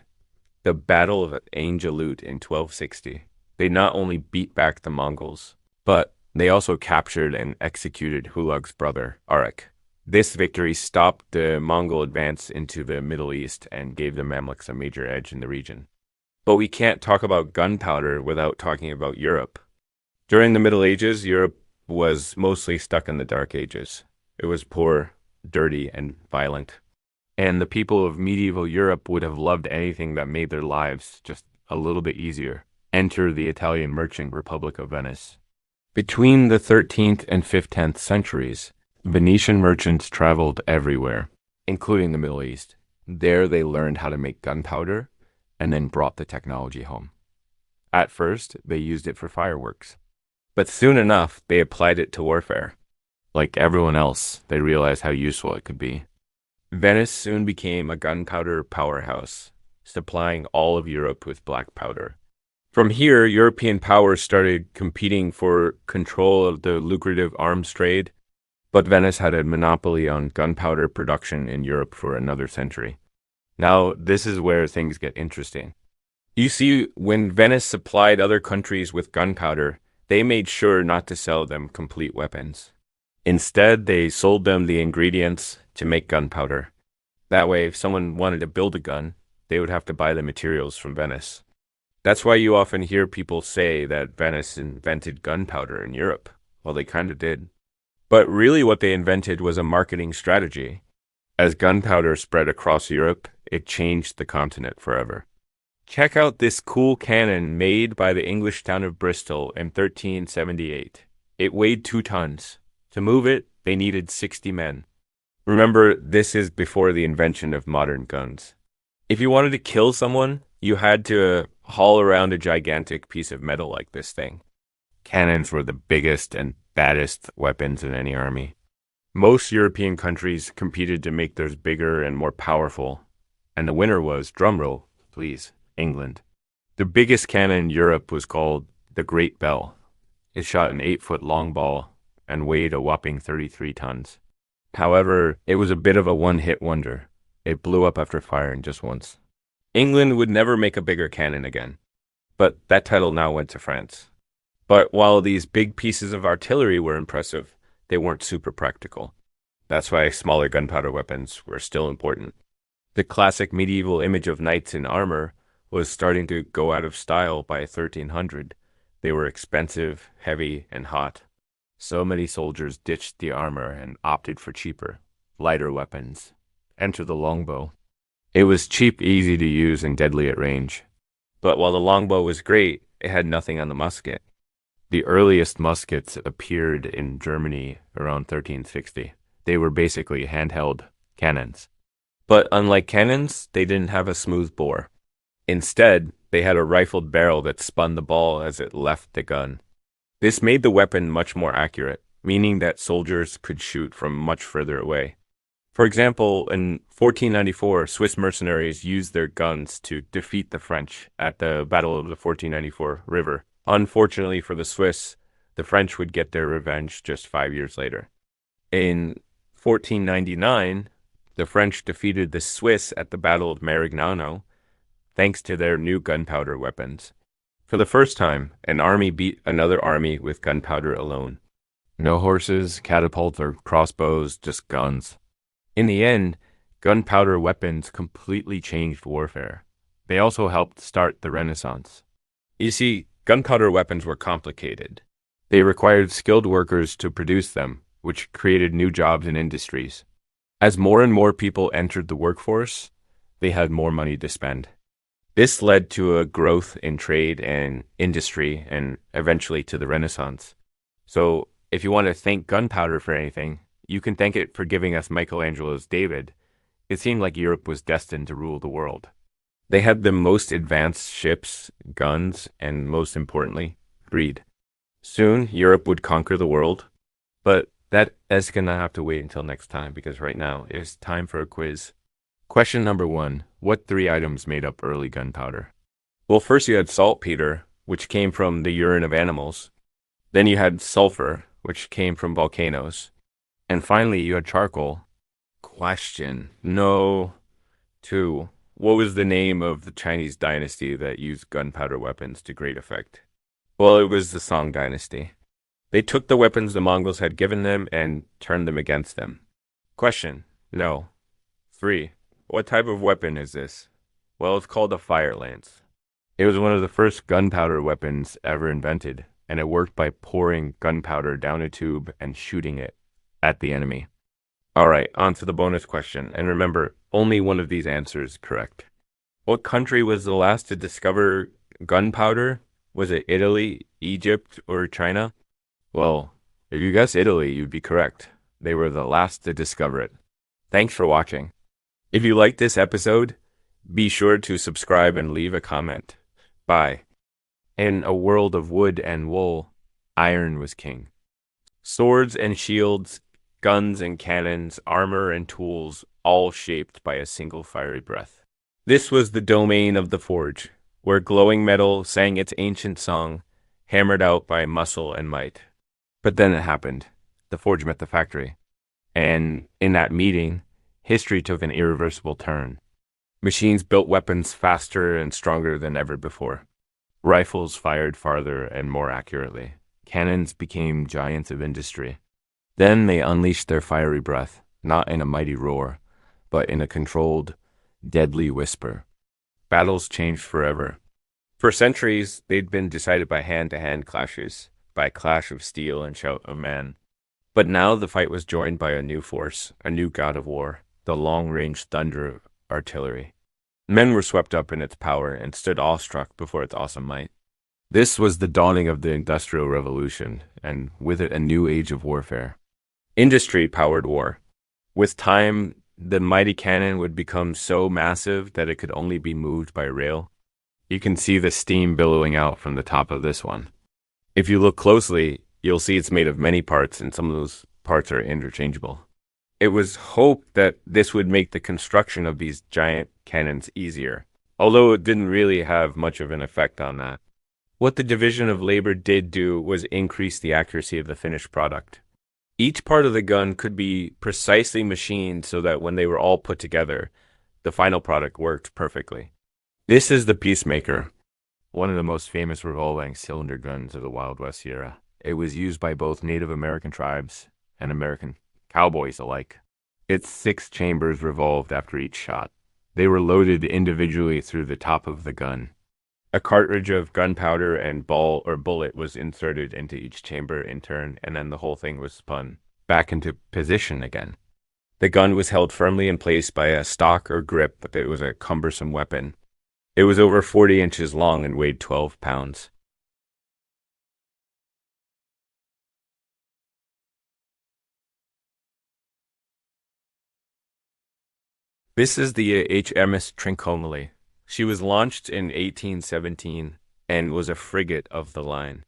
the Battle of Ain Jalut in 1260. They not only beat back the Mongols, but they also captured and executed Hulag's brother, Arak. This victory stopped the Mongol advance into the Middle East and gave the Mamluks a major edge in the region. But we can't talk about gunpowder without talking about Europe. During the Middle Ages, Europe was mostly stuck in the Dark Ages. It was poor, dirty, and violent. And the people of medieval Europe would have loved anything that made their lives just a little bit easier. Enter the Italian merchant Republic of Venice. Between the 13th and 15th centuries, Venetian merchants traveled everywhere, including the Middle East. There they learned how to make gunpowder and then brought the technology home. At first, they used it for fireworks. But soon enough, they applied it to warfare. Like everyone else, they realized how useful it could be. Venice soon became a gunpowder powerhouse, supplying all of Europe with black powder. From here, European powers started competing for control of the lucrative arms trade, but Venice had a monopoly on gunpowder production in Europe for another century. Now, this is where things get interesting. You see, when Venice supplied other countries with gunpowder, they made sure not to sell them complete weapons. Instead, they sold them the ingredients to make gunpowder. That way, if someone wanted to build a gun, they would have to buy the materials from Venice. That's why you often hear people say that Venice invented gunpowder in Europe. Well, they kind of did. But really what they invented was a marketing strategy. As gunpowder spread across Europe, it changed the continent forever. Check out this cool cannon made by the English town of Bristol in 1378. It weighed 2 tons. To move it, they needed 60 men. Remember, this is before the invention of modern guns. If you wanted to kill someone, you had to haul around a gigantic piece of metal like this thing. Cannons were the biggest and baddest weapons in any army. Most European countries competed to make theirs bigger and more powerful, and the winner was, drumroll, please, England. The biggest cannon in Europe was called the Great Bell. It shot an 8-foot long ball and weighed a whopping 33 tons. However, it was a bit of a one-hit wonder. It blew up after firing just once. England would never make a bigger cannon again, but that title now went to France. But while these big pieces of artillery were impressive, they weren't super practical. That's why smaller gunpowder weapons were still important. The classic medieval image of knights in armor was starting to go out of style by 1300. They were expensive, heavy, and hot. So many soldiers ditched the armor and opted for cheaper, lighter weapons. Enter the longbow. It was cheap, easy to use, and deadly at range. But while the longbow was great, it had nothing on the musket. The earliest muskets appeared in Germany around 1360. They were basically handheld cannons. But unlike cannons, they didn't have a smooth bore. Instead, they had a rifled barrel that spun the ball as it left the gun. This made the weapon much more accurate, meaning that soldiers could shoot from much further away. For example, in 1494, Swiss mercenaries used their guns to defeat the French at the Battle of the 1494 River. Unfortunately for the Swiss, the French would get their revenge just 5 years later. In 1499, the French defeated the Swiss at the Battle of Marignano, thanks to their new gunpowder weapons. For the first time, an army beat another army with gunpowder alone. No horses, catapults, or crossbows, just guns. In the end, gunpowder weapons completely changed warfare. They also helped start the Renaissance. You see, gunpowder weapons were complicated. They required skilled workers to produce them, which created new jobs and industries. As more and more people entered the workforce, they had more money to spend. This led to a growth in trade and industry and eventually to the Renaissance. So if you want to thank gunpowder for anything, you can thank it for giving us Michelangelo's David. It seemed like Europe was destined to rule the world. They had the most advanced ships, guns, and most importantly, greed. Soon, Europe would conquer the world, but that is going to have to wait until next time because right now it's time for a quiz. Question number 1. What 3 items made up early gunpowder? Well, first you had saltpeter, which came from the urine of animals. Then you had sulfur, which came from volcanoes. And finally, you had charcoal. Question. No. 2. What was the name of the Chinese dynasty that used gunpowder weapons to great effect? Well, it was the Song dynasty. They took the weapons the Mongols had given them and turned them against them. Question. No. 3. What type of weapon is this? Well, it's called a fire lance. It was one of the first gunpowder weapons ever invented, and it worked by pouring gunpowder down a tube and shooting it at the enemy. All right, on to the bonus question. And remember, only one of these answers is correct. What country was the last to discover gunpowder? Was it Italy, Egypt, or China? Well, if you guess Italy, you'd be correct. They were the last to discover it. Thanks for watching. If you liked this episode, be sure to subscribe and leave a comment. Bye. In a world of wood and wool, iron was king. Swords and shields, guns and cannons, armor and tools, all shaped by a single fiery breath. This was the domain of the forge, where glowing metal sang its ancient song, hammered out by muscle and might. But then it happened. The forge met the factory. And in that meeting, history took an irreversible turn. Machines built weapons faster and stronger than ever before. Rifles fired farther and more accurately. Cannons became giants of industry. Then they unleashed their fiery breath, not in a mighty roar, but in a controlled, deadly whisper. Battles changed forever. For centuries, they'd been decided by hand-to-hand clashes, by clash of steel and shout of man. But now the fight was joined by a new force, a new god of war, the long-range thunder of artillery. Men were swept up in its power and stood awestruck before its awesome might. This was the dawning of the Industrial Revolution, and with it a new age of warfare. Industry powered war. With time, the mighty cannon would become so massive that it could only be moved by rail. You can see the steam billowing out from the top of this one. If you look closely, you'll see it's made of many parts, and some of those parts are interchangeable. It was hoped that this would make the construction of these giant cannons easier, although it didn't really have much of an effect on that. What the division of labor did do was increase the accuracy of the finished product. Each part of the gun could be precisely machined so that when they were all put together, the final product worked perfectly. This is the Peacemaker, one of the most famous revolving cylinder guns of the Wild West era. It was used by both Native American tribes and American cowboys alike. Its 6 chambers revolved after each shot. They were loaded individually through the top of the gun. A cartridge of gunpowder and ball or bullet was inserted into each chamber in turn, and then the whole thing was spun back into position again. The gun was held firmly in place by a stock or grip, but it was a cumbersome weapon. It was over 40 inches long and weighed 12 pounds. This is the HMS Trincomalee. She was launched in 1817 and was a frigate of the line.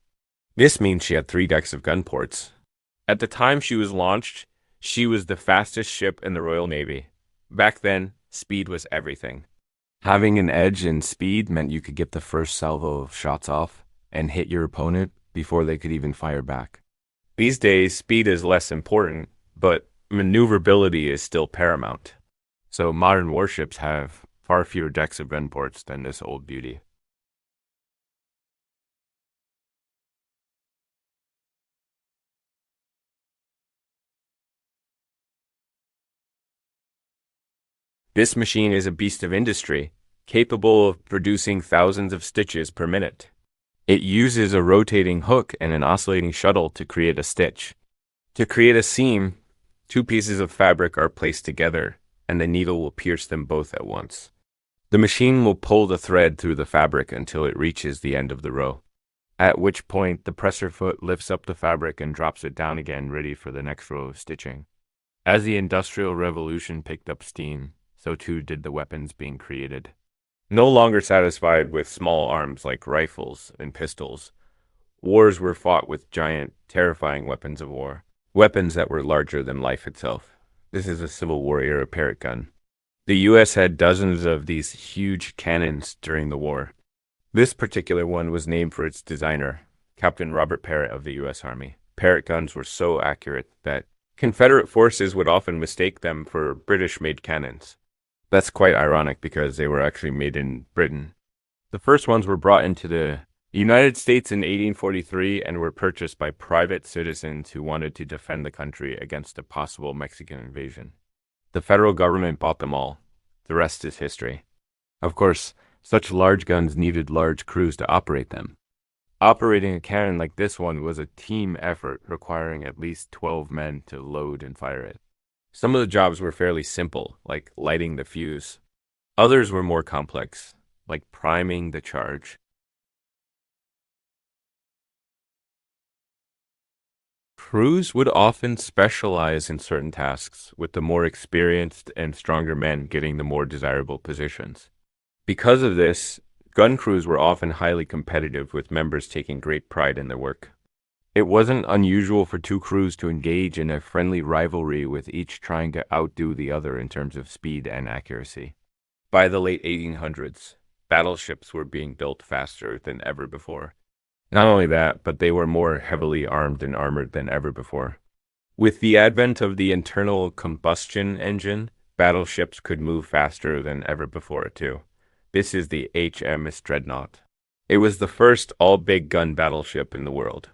This means she had 3 decks of gun ports. At the time she was launched, she was the fastest ship in the Royal Navy. Back then, speed was everything. Having an edge in speed meant you could get the first salvo of shots off and hit your opponent before they could even fire back. These days, speed is less important, but maneuverability is still paramount. So modern warships have far fewer decks of gun ports than this old beauty. This machine is a beast of industry, capable of producing thousands of stitches per minute. It uses a rotating hook and an oscillating shuttle to create a stitch. To create a seam, 2 pieces of fabric are placed together, and the needle will pierce them both at once. The machine will pull the thread through the fabric until it reaches the end of the row, at which point the presser foot lifts up the fabric and drops it down again, ready for the next row of stitching. As the Industrial Revolution picked up steam, so too did the weapons being created. No longer satisfied with small arms like rifles and pistols, wars were fought with giant, terrifying weapons of war, weapons that were larger than life itself. This is a Civil War era Parrott gun. The U.S. had dozens of these huge cannons during the war. This particular one was named for its designer, Captain Robert Parrott of the U.S. Army. Parrott guns were so accurate that Confederate forces would often mistake them for British-made cannons. That's quite ironic because they were actually made in Britain. The first ones were brought into the United States in 1843 and were purchased by private citizens who wanted to defend the country against a possible Mexican invasion. The federal government bought them all. The rest is history. Of course, such large guns needed large crews to operate them. Operating a cannon like this one was a team effort requiring at least 12 men to load and fire it. Some of the jobs were fairly simple, like lighting the fuse. Others were more complex, like priming the charge. Crews would often specialize in certain tasks, with the more experienced and stronger men getting the more desirable positions. Because of this, gun crews were often highly competitive, with members taking great pride in their work. It wasn't unusual for 2 crews to engage in a friendly rivalry, with each trying to outdo the other in terms of speed and accuracy. By the late 1800s, battleships were being built faster than ever before. Not only that, but they were more heavily armed and armored than ever before. With the advent of the internal combustion engine, battleships could move faster than ever before, too. This is the HMS Dreadnought. It was the first all-big gun battleship in the world.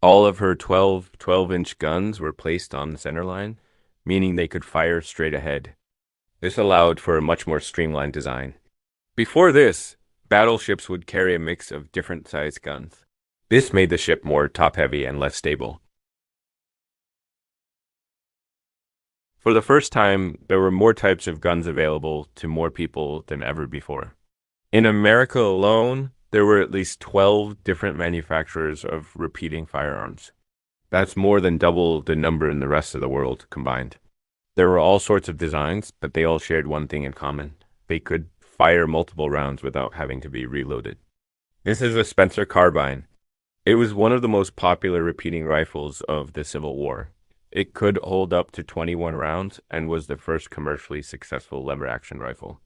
All of her 12-inch guns were placed on the centerline, meaning they could fire straight ahead. This allowed for a much more streamlined design. Before this, battleships would carry a mix of different sized guns. This made the ship more top-heavy and less stable. For the first time, there were more types of guns available to more people than ever before. In America alone, there were at least 12 different manufacturers of repeating firearms. That's more than double the number in the rest of the world combined. There were all sorts of designs, but they all shared one thing in common. They could fire multiple rounds without having to be reloaded. This is a Spencer carbine. It was one of the most popular repeating rifles of the Civil War. It could hold up to 21 rounds and was the first commercially successful lever-action rifle.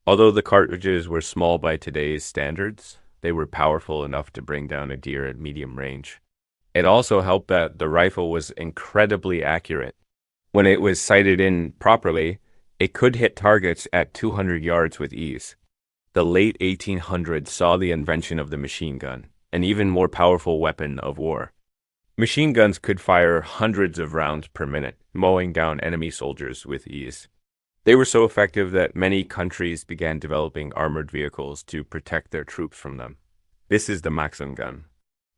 Although the cartridges were small by today's standards, they were powerful enough to bring down a deer at medium range. It also helped that the rifle was incredibly accurate. When it was sighted in properly, it could hit targets at 200 yards with ease. The late 1800s saw the invention of the machine gun, an even more powerful weapon of war. Machine guns could fire hundreds of rounds per minute, mowing down enemy soldiers with ease. They were so effective that many countries began developing armored vehicles to protect their troops from them. This is the Maxim gun.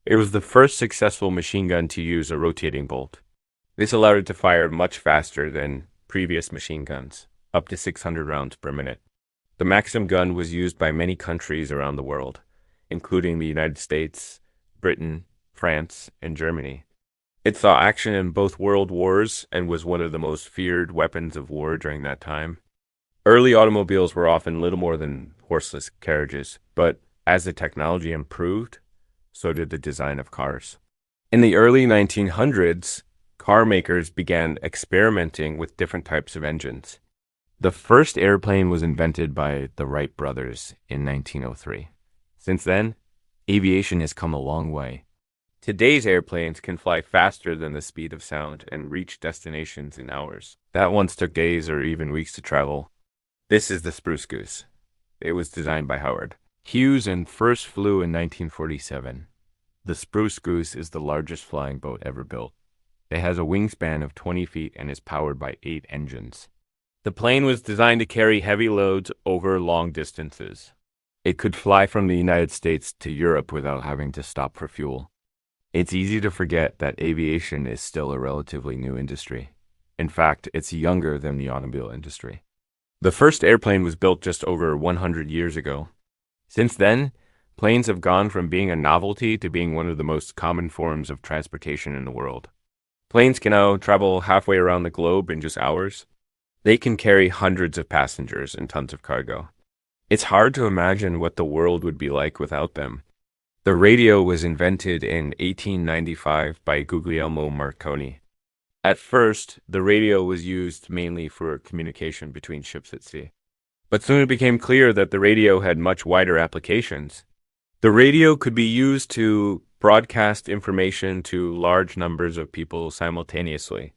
It was the first successful machine gun to use a rotating bolt. This allowed it to fire much faster than previous machine guns, up to 600 rounds per minute. The Maxim gun was used by many countries around the world, including the United States, Britain, France, and Germany. It saw action in both world wars and was one of the most feared weapons of war during that time. Early automobiles were often little more than horseless carriages, but as the technology improved, so did the design of cars. In the early 1900s, car makers began experimenting with different types of engines. The first airplane was invented by the Wright brothers in 1903. Since then, aviation has come a long way. Today's airplanes can fly faster than the speed of sound and reach destinations in hours that once took days or even weeks to travel. This is the Spruce Goose. It was designed by Howard Hughes and first flew in 1947. The Spruce Goose is the largest flying boat ever built. It has a wingspan of 20 feet and is powered by 8 engines. The plane was designed to carry heavy loads over long distances. It could fly from the United States to Europe without having to stop for fuel. It's easy to forget that aviation is still a relatively new industry. In fact, it's younger than the automobile industry. The first airplane was built just over 100 years ago. Since then, planes have gone from being a novelty to being one of the most common forms of transportation in the world. Planes can now travel halfway around the globe in just hours. They can carry hundreds of passengers and tons of cargo. It's hard to imagine what the world would be like without them. The radio was invented in 1895 by Guglielmo Marconi. At first, the radio was used mainly for communication between ships at sea. But soon it became clear that the radio had much wider applications. The radio could be used to broadcast information to large numbers of people simultaneously.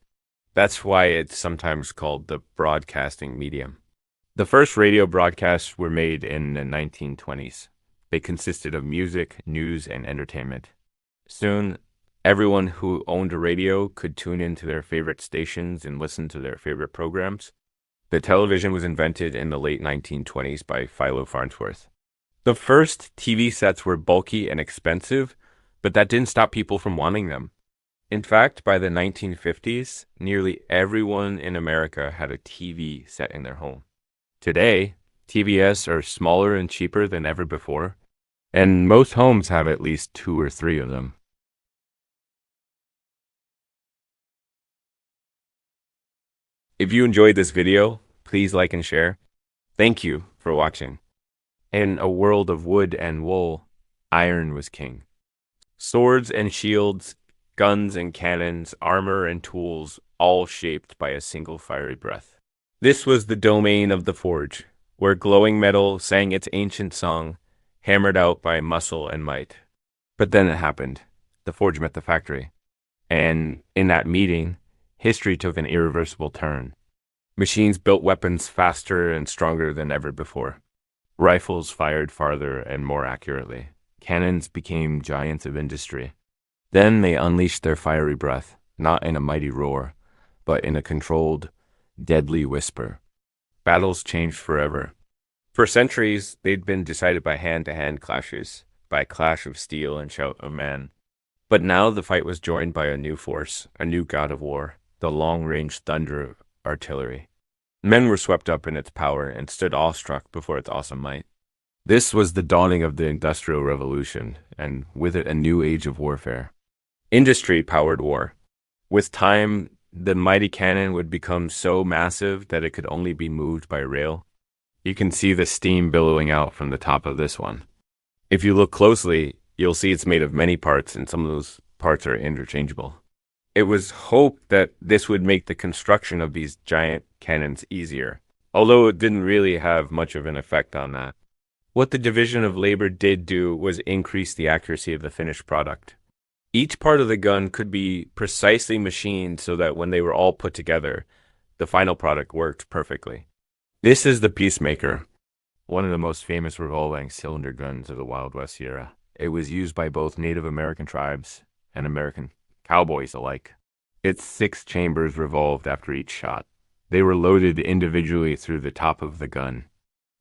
That's why it's sometimes called the broadcasting medium. The first radio broadcasts were made in the 1920s. They consisted of music, news, and entertainment. Soon, everyone who owned a radio could tune into their favorite stations and listen to their favorite programs. The television was invented in the late 1920s by Philo Farnsworth. The first TV sets were bulky and expensive, but that didn't stop people from wanting them. In fact, by the 1950s, nearly everyone in America had a TV set in their home. Today, TVs are smaller and cheaper than ever before, and most homes have at least 2 or 3 of them. If you enjoyed this video, please like and share. Thank you for watching. In a world of wood and wool, iron was king. Swords and shields, guns and cannons, armor and tools, all shaped by a single fiery breath. This was the domain of the forge, where glowing metal sang its ancient song, hammered out by muscle and might. But then it happened. The forge met the factory. And in that meeting, history took an irreversible turn. Machines built weapons faster and stronger than ever before. Rifles fired farther and more accurately. Cannons became giants of industry. Then they unleashed their fiery breath, not in a mighty roar, but in a controlled, deadly whisper. Battles changed forever. For centuries, they'd been decided by hand-to-hand clashes, by clash of steel and shout of man. But now the fight was joined by a new force, a new god of war, the long-range thunder of artillery. Men were swept up in its power and stood awestruck before its awesome might. This was the dawning of the Industrial Revolution, and with it a new age of warfare. Industry powered war. With time, the mighty cannon would become so massive that it could only be moved by rail. You can see the steam billowing out from the top of this one. If you look closely, you'll see it's made of many parts, and some of those parts are interchangeable. It was hoped that this would make the construction of these giant cannons easier, although it didn't really have much of an effect on that. What the division of labor did do was increase the accuracy of the finished product. Each part of the gun could be precisely machined so that when they were all put together, the final product worked perfectly. This is the Peacemaker, one of the most famous revolving cylinder guns of the Wild West era. It was used by both Native American tribes and American cowboys alike. Its 6 chambers revolved after each shot. They were loaded individually through the top of the gun.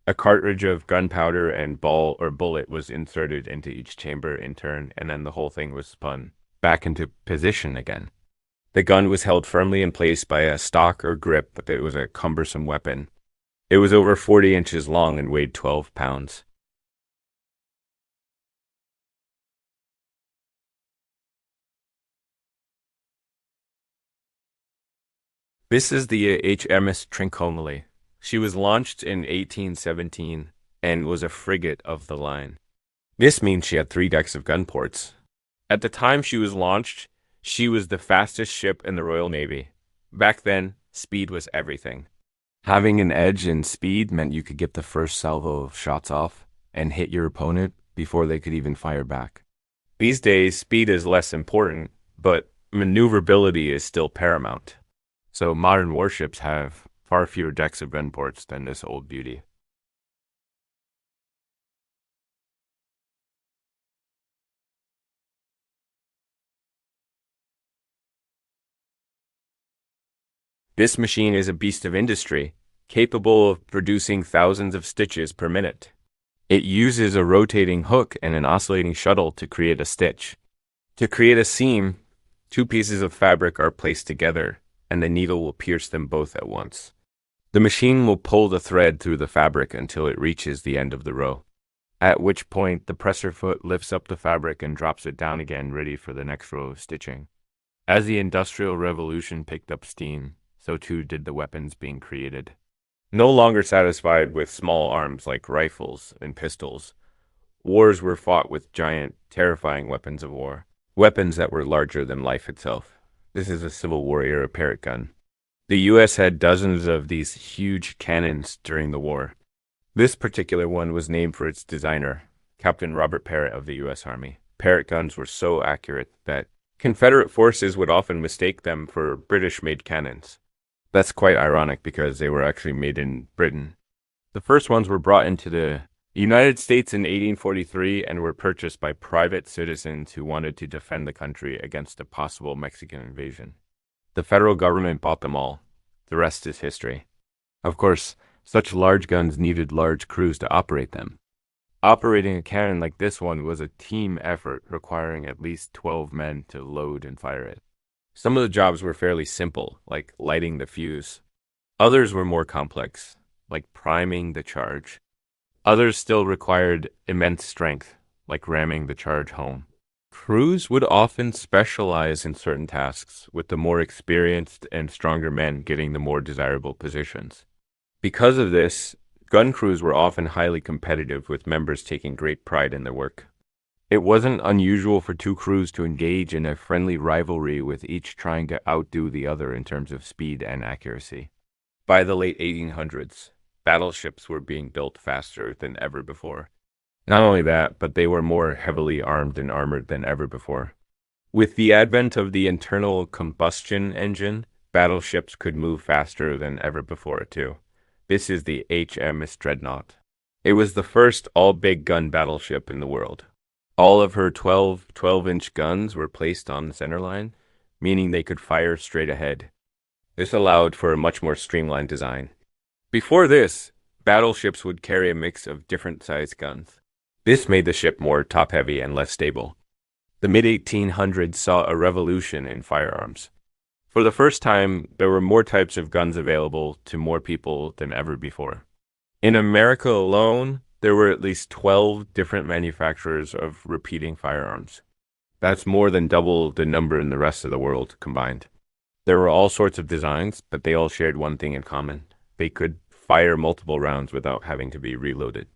A cartridge of gunpowder and ball or bullet was inserted into each chamber in turn, and then the whole thing was spun back into position again. The gun was held firmly in place by a stock or grip, but it was a cumbersome weapon. It was over 40 inches long and weighed 12 pounds. This is the HMS Trincomalee. She was launched in 1817 and was a frigate of the line. This means she had 3 decks of gun ports. At the time she was launched, she was the fastest ship in the Royal Navy. Back then, speed was everything. Having an edge in speed meant you could get the first salvo of shots off and hit your opponent before they could even fire back. These days, speed is less important, but maneuverability is still paramount. So modern warships have far fewer decks of gun ports than this old beauty. This machine is a beast of industry, capable of producing thousands of stitches per minute. It uses a rotating hook and an oscillating shuttle to create a stitch. To create a seam, 2 pieces of fabric are placed together, and the needle will pierce them both at once. The machine will pull the thread through the fabric until it reaches the end of the row, at which point the presser foot lifts up the fabric and drops it down again, ready for the next row of stitching. As the Industrial Revolution picked up steam, so too did the weapons being created. No longer satisfied with small arms like rifles and pistols, wars were fought with giant, terrifying weapons of war, weapons that were larger than life itself. This is a Civil War era Parrott gun. The U.S. had dozens of these huge cannons during the war. This particular one was named for its designer, Captain Robert Parrott of the U.S. Army. Parrott guns were so accurate that Confederate forces would often mistake them for British-made cannons. That's quite ironic because they were actually made in Britain. The first ones were brought into the United States in 1843 and were purchased by private citizens who wanted to defend the country against a possible Mexican invasion. The federal government bought them all. The rest is history. Of course, such large guns needed large crews to operate them. Operating a cannon like this one was a team effort requiring at least 12 men to load and fire it. Some of the jobs were fairly simple, like lighting the fuse. Others were more complex, like priming the charge. Others still required immense strength, like ramming the charge home. Crews would often specialize in certain tasks, with the more experienced and stronger men getting the more desirable positions. Because of this, gun crews were often highly competitive, with members taking great pride in their work. It wasn't unusual for 2 crews to engage in a friendly rivalry, with each trying to outdo the other in terms of speed and accuracy. By the late 1800s, battleships were being built faster than ever before. Not only that, but they were more heavily armed and armored than ever before. With the advent of the internal combustion engine, battleships could move faster than ever before, too. This is the HMS Dreadnought. It was the first all-big gun battleship in the world. All of her 12-inch guns were placed on the centerline, meaning they could fire straight ahead. This allowed for a much more streamlined design. Before this, battleships would carry a mix of different sized guns. This made the ship more top-heavy and less stable. The mid-1800s saw a revolution in firearms. For the first time, there were more types of guns available to more people than ever before. In America alone, there were at least 12 different manufacturers of repeating firearms. That's more than double the number in the rest of the world combined. There were all sorts of designs, but they all shared one thing in common. They could fire multiple rounds without having to be reloaded.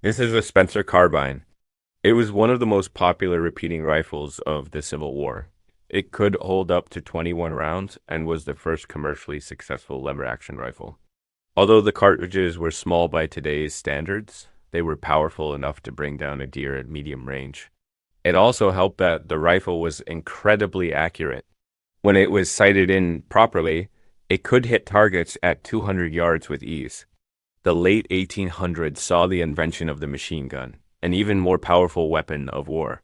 This is a Spencer carbine. It was one of the most popular repeating rifles of the Civil War. It could hold up to 21 rounds and was the first commercially successful lever-action rifle. Although the cartridges were small by today's standards, they were powerful enough to bring down a deer at medium range. It also helped that the rifle was incredibly accurate. When it was sighted in properly, it could hit targets at 200 yards with ease. The late 1800s saw the invention of the machine gun, an even more powerful weapon of war.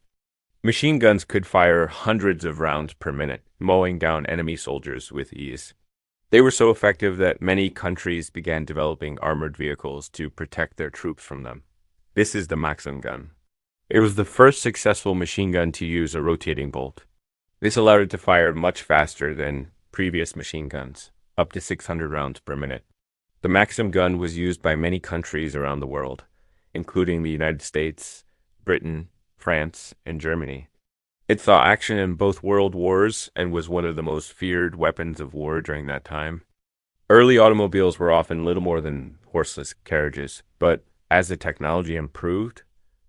Machine guns could fire hundreds of rounds per minute, mowing down enemy soldiers with ease. They were so effective that many countries began developing armored vehicles to protect their troops from them. This is the Maxim gun. It was the first successful machine gun to use a rotating bolt. This allowed it to fire much faster than previous machine guns, up to 600 rounds per minute. The Maxim gun was used by many countries around the world, including the United States, Britain, France, and Germany. It saw action in both world wars and was one of the most feared weapons of war during that time. Early automobiles were often little more than horseless carriages, but as the technology improved,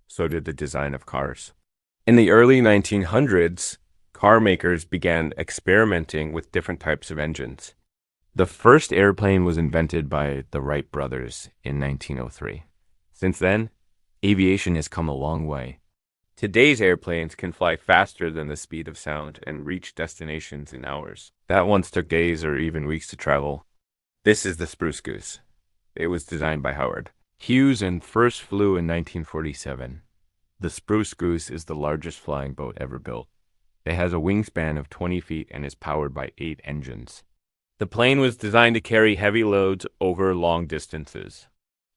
so did the design of cars. In the early 1900s, car makers began experimenting with different types of engines. The first airplane was invented by the Wright brothers in 1903. Since then, aviation has come a long way. Today's airplanes can fly faster than the speed of sound and reach destinations in hours. That once took days or even weeks to travel. This is the Spruce Goose. It was designed by Howard Hughes and first flew in 1947. The Spruce Goose is the largest flying boat ever built. It has a wingspan of 20 feet and is powered by 8 engines. The plane was designed to carry heavy loads over long distances.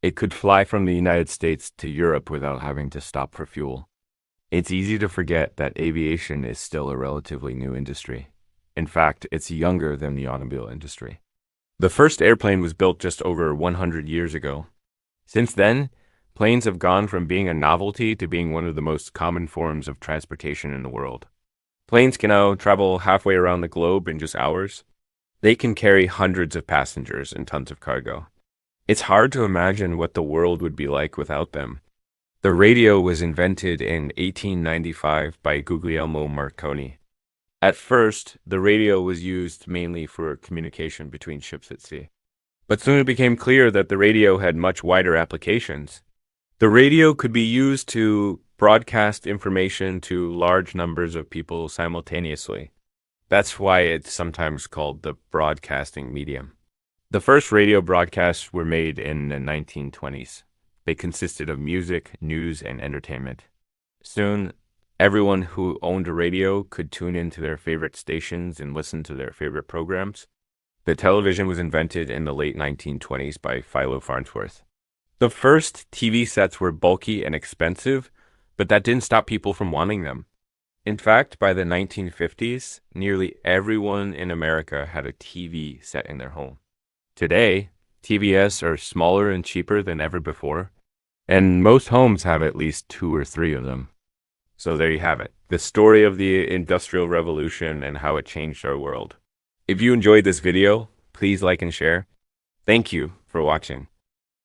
It could fly from the United States to Europe without having to stop for fuel. It's easy to forget that aviation is still a relatively new industry. In fact, it's younger than the automobile industry. The first airplane was built just over 100 years ago. Since then, planes have gone from being a novelty to being one of the most common forms of transportation in the world. Planes can now travel halfway around the globe in just hours. They can carry hundreds of passengers and tons of cargo. It's hard to imagine what the world would be like without them. The radio was invented in 1895 by Guglielmo Marconi. At first, the radio was used mainly for communication between ships at sea. But soon it became clear that the radio had much wider applications. The radio could be used to broadcast information to large numbers of people simultaneously. That's why it's sometimes called the broadcasting medium. The first radio broadcasts were made in the 1920s. They consisted of music, news, and entertainment. Soon, everyone who owned a radio could tune into their favorite stations and listen to their favorite programs. The television was invented in the late 1920s by Philo Farnsworth. The first TV sets were bulky and expensive, but that didn't stop people from wanting them. In fact, by the 1950s, nearly everyone in America had a TV set in their home. Today, TVs are smaller and cheaper than ever before, and most homes have at least 2 or 3 of them. So there you have it, the story of the Industrial Revolution and how it changed our world. If you enjoyed this video, please like and share. Thank you for watching.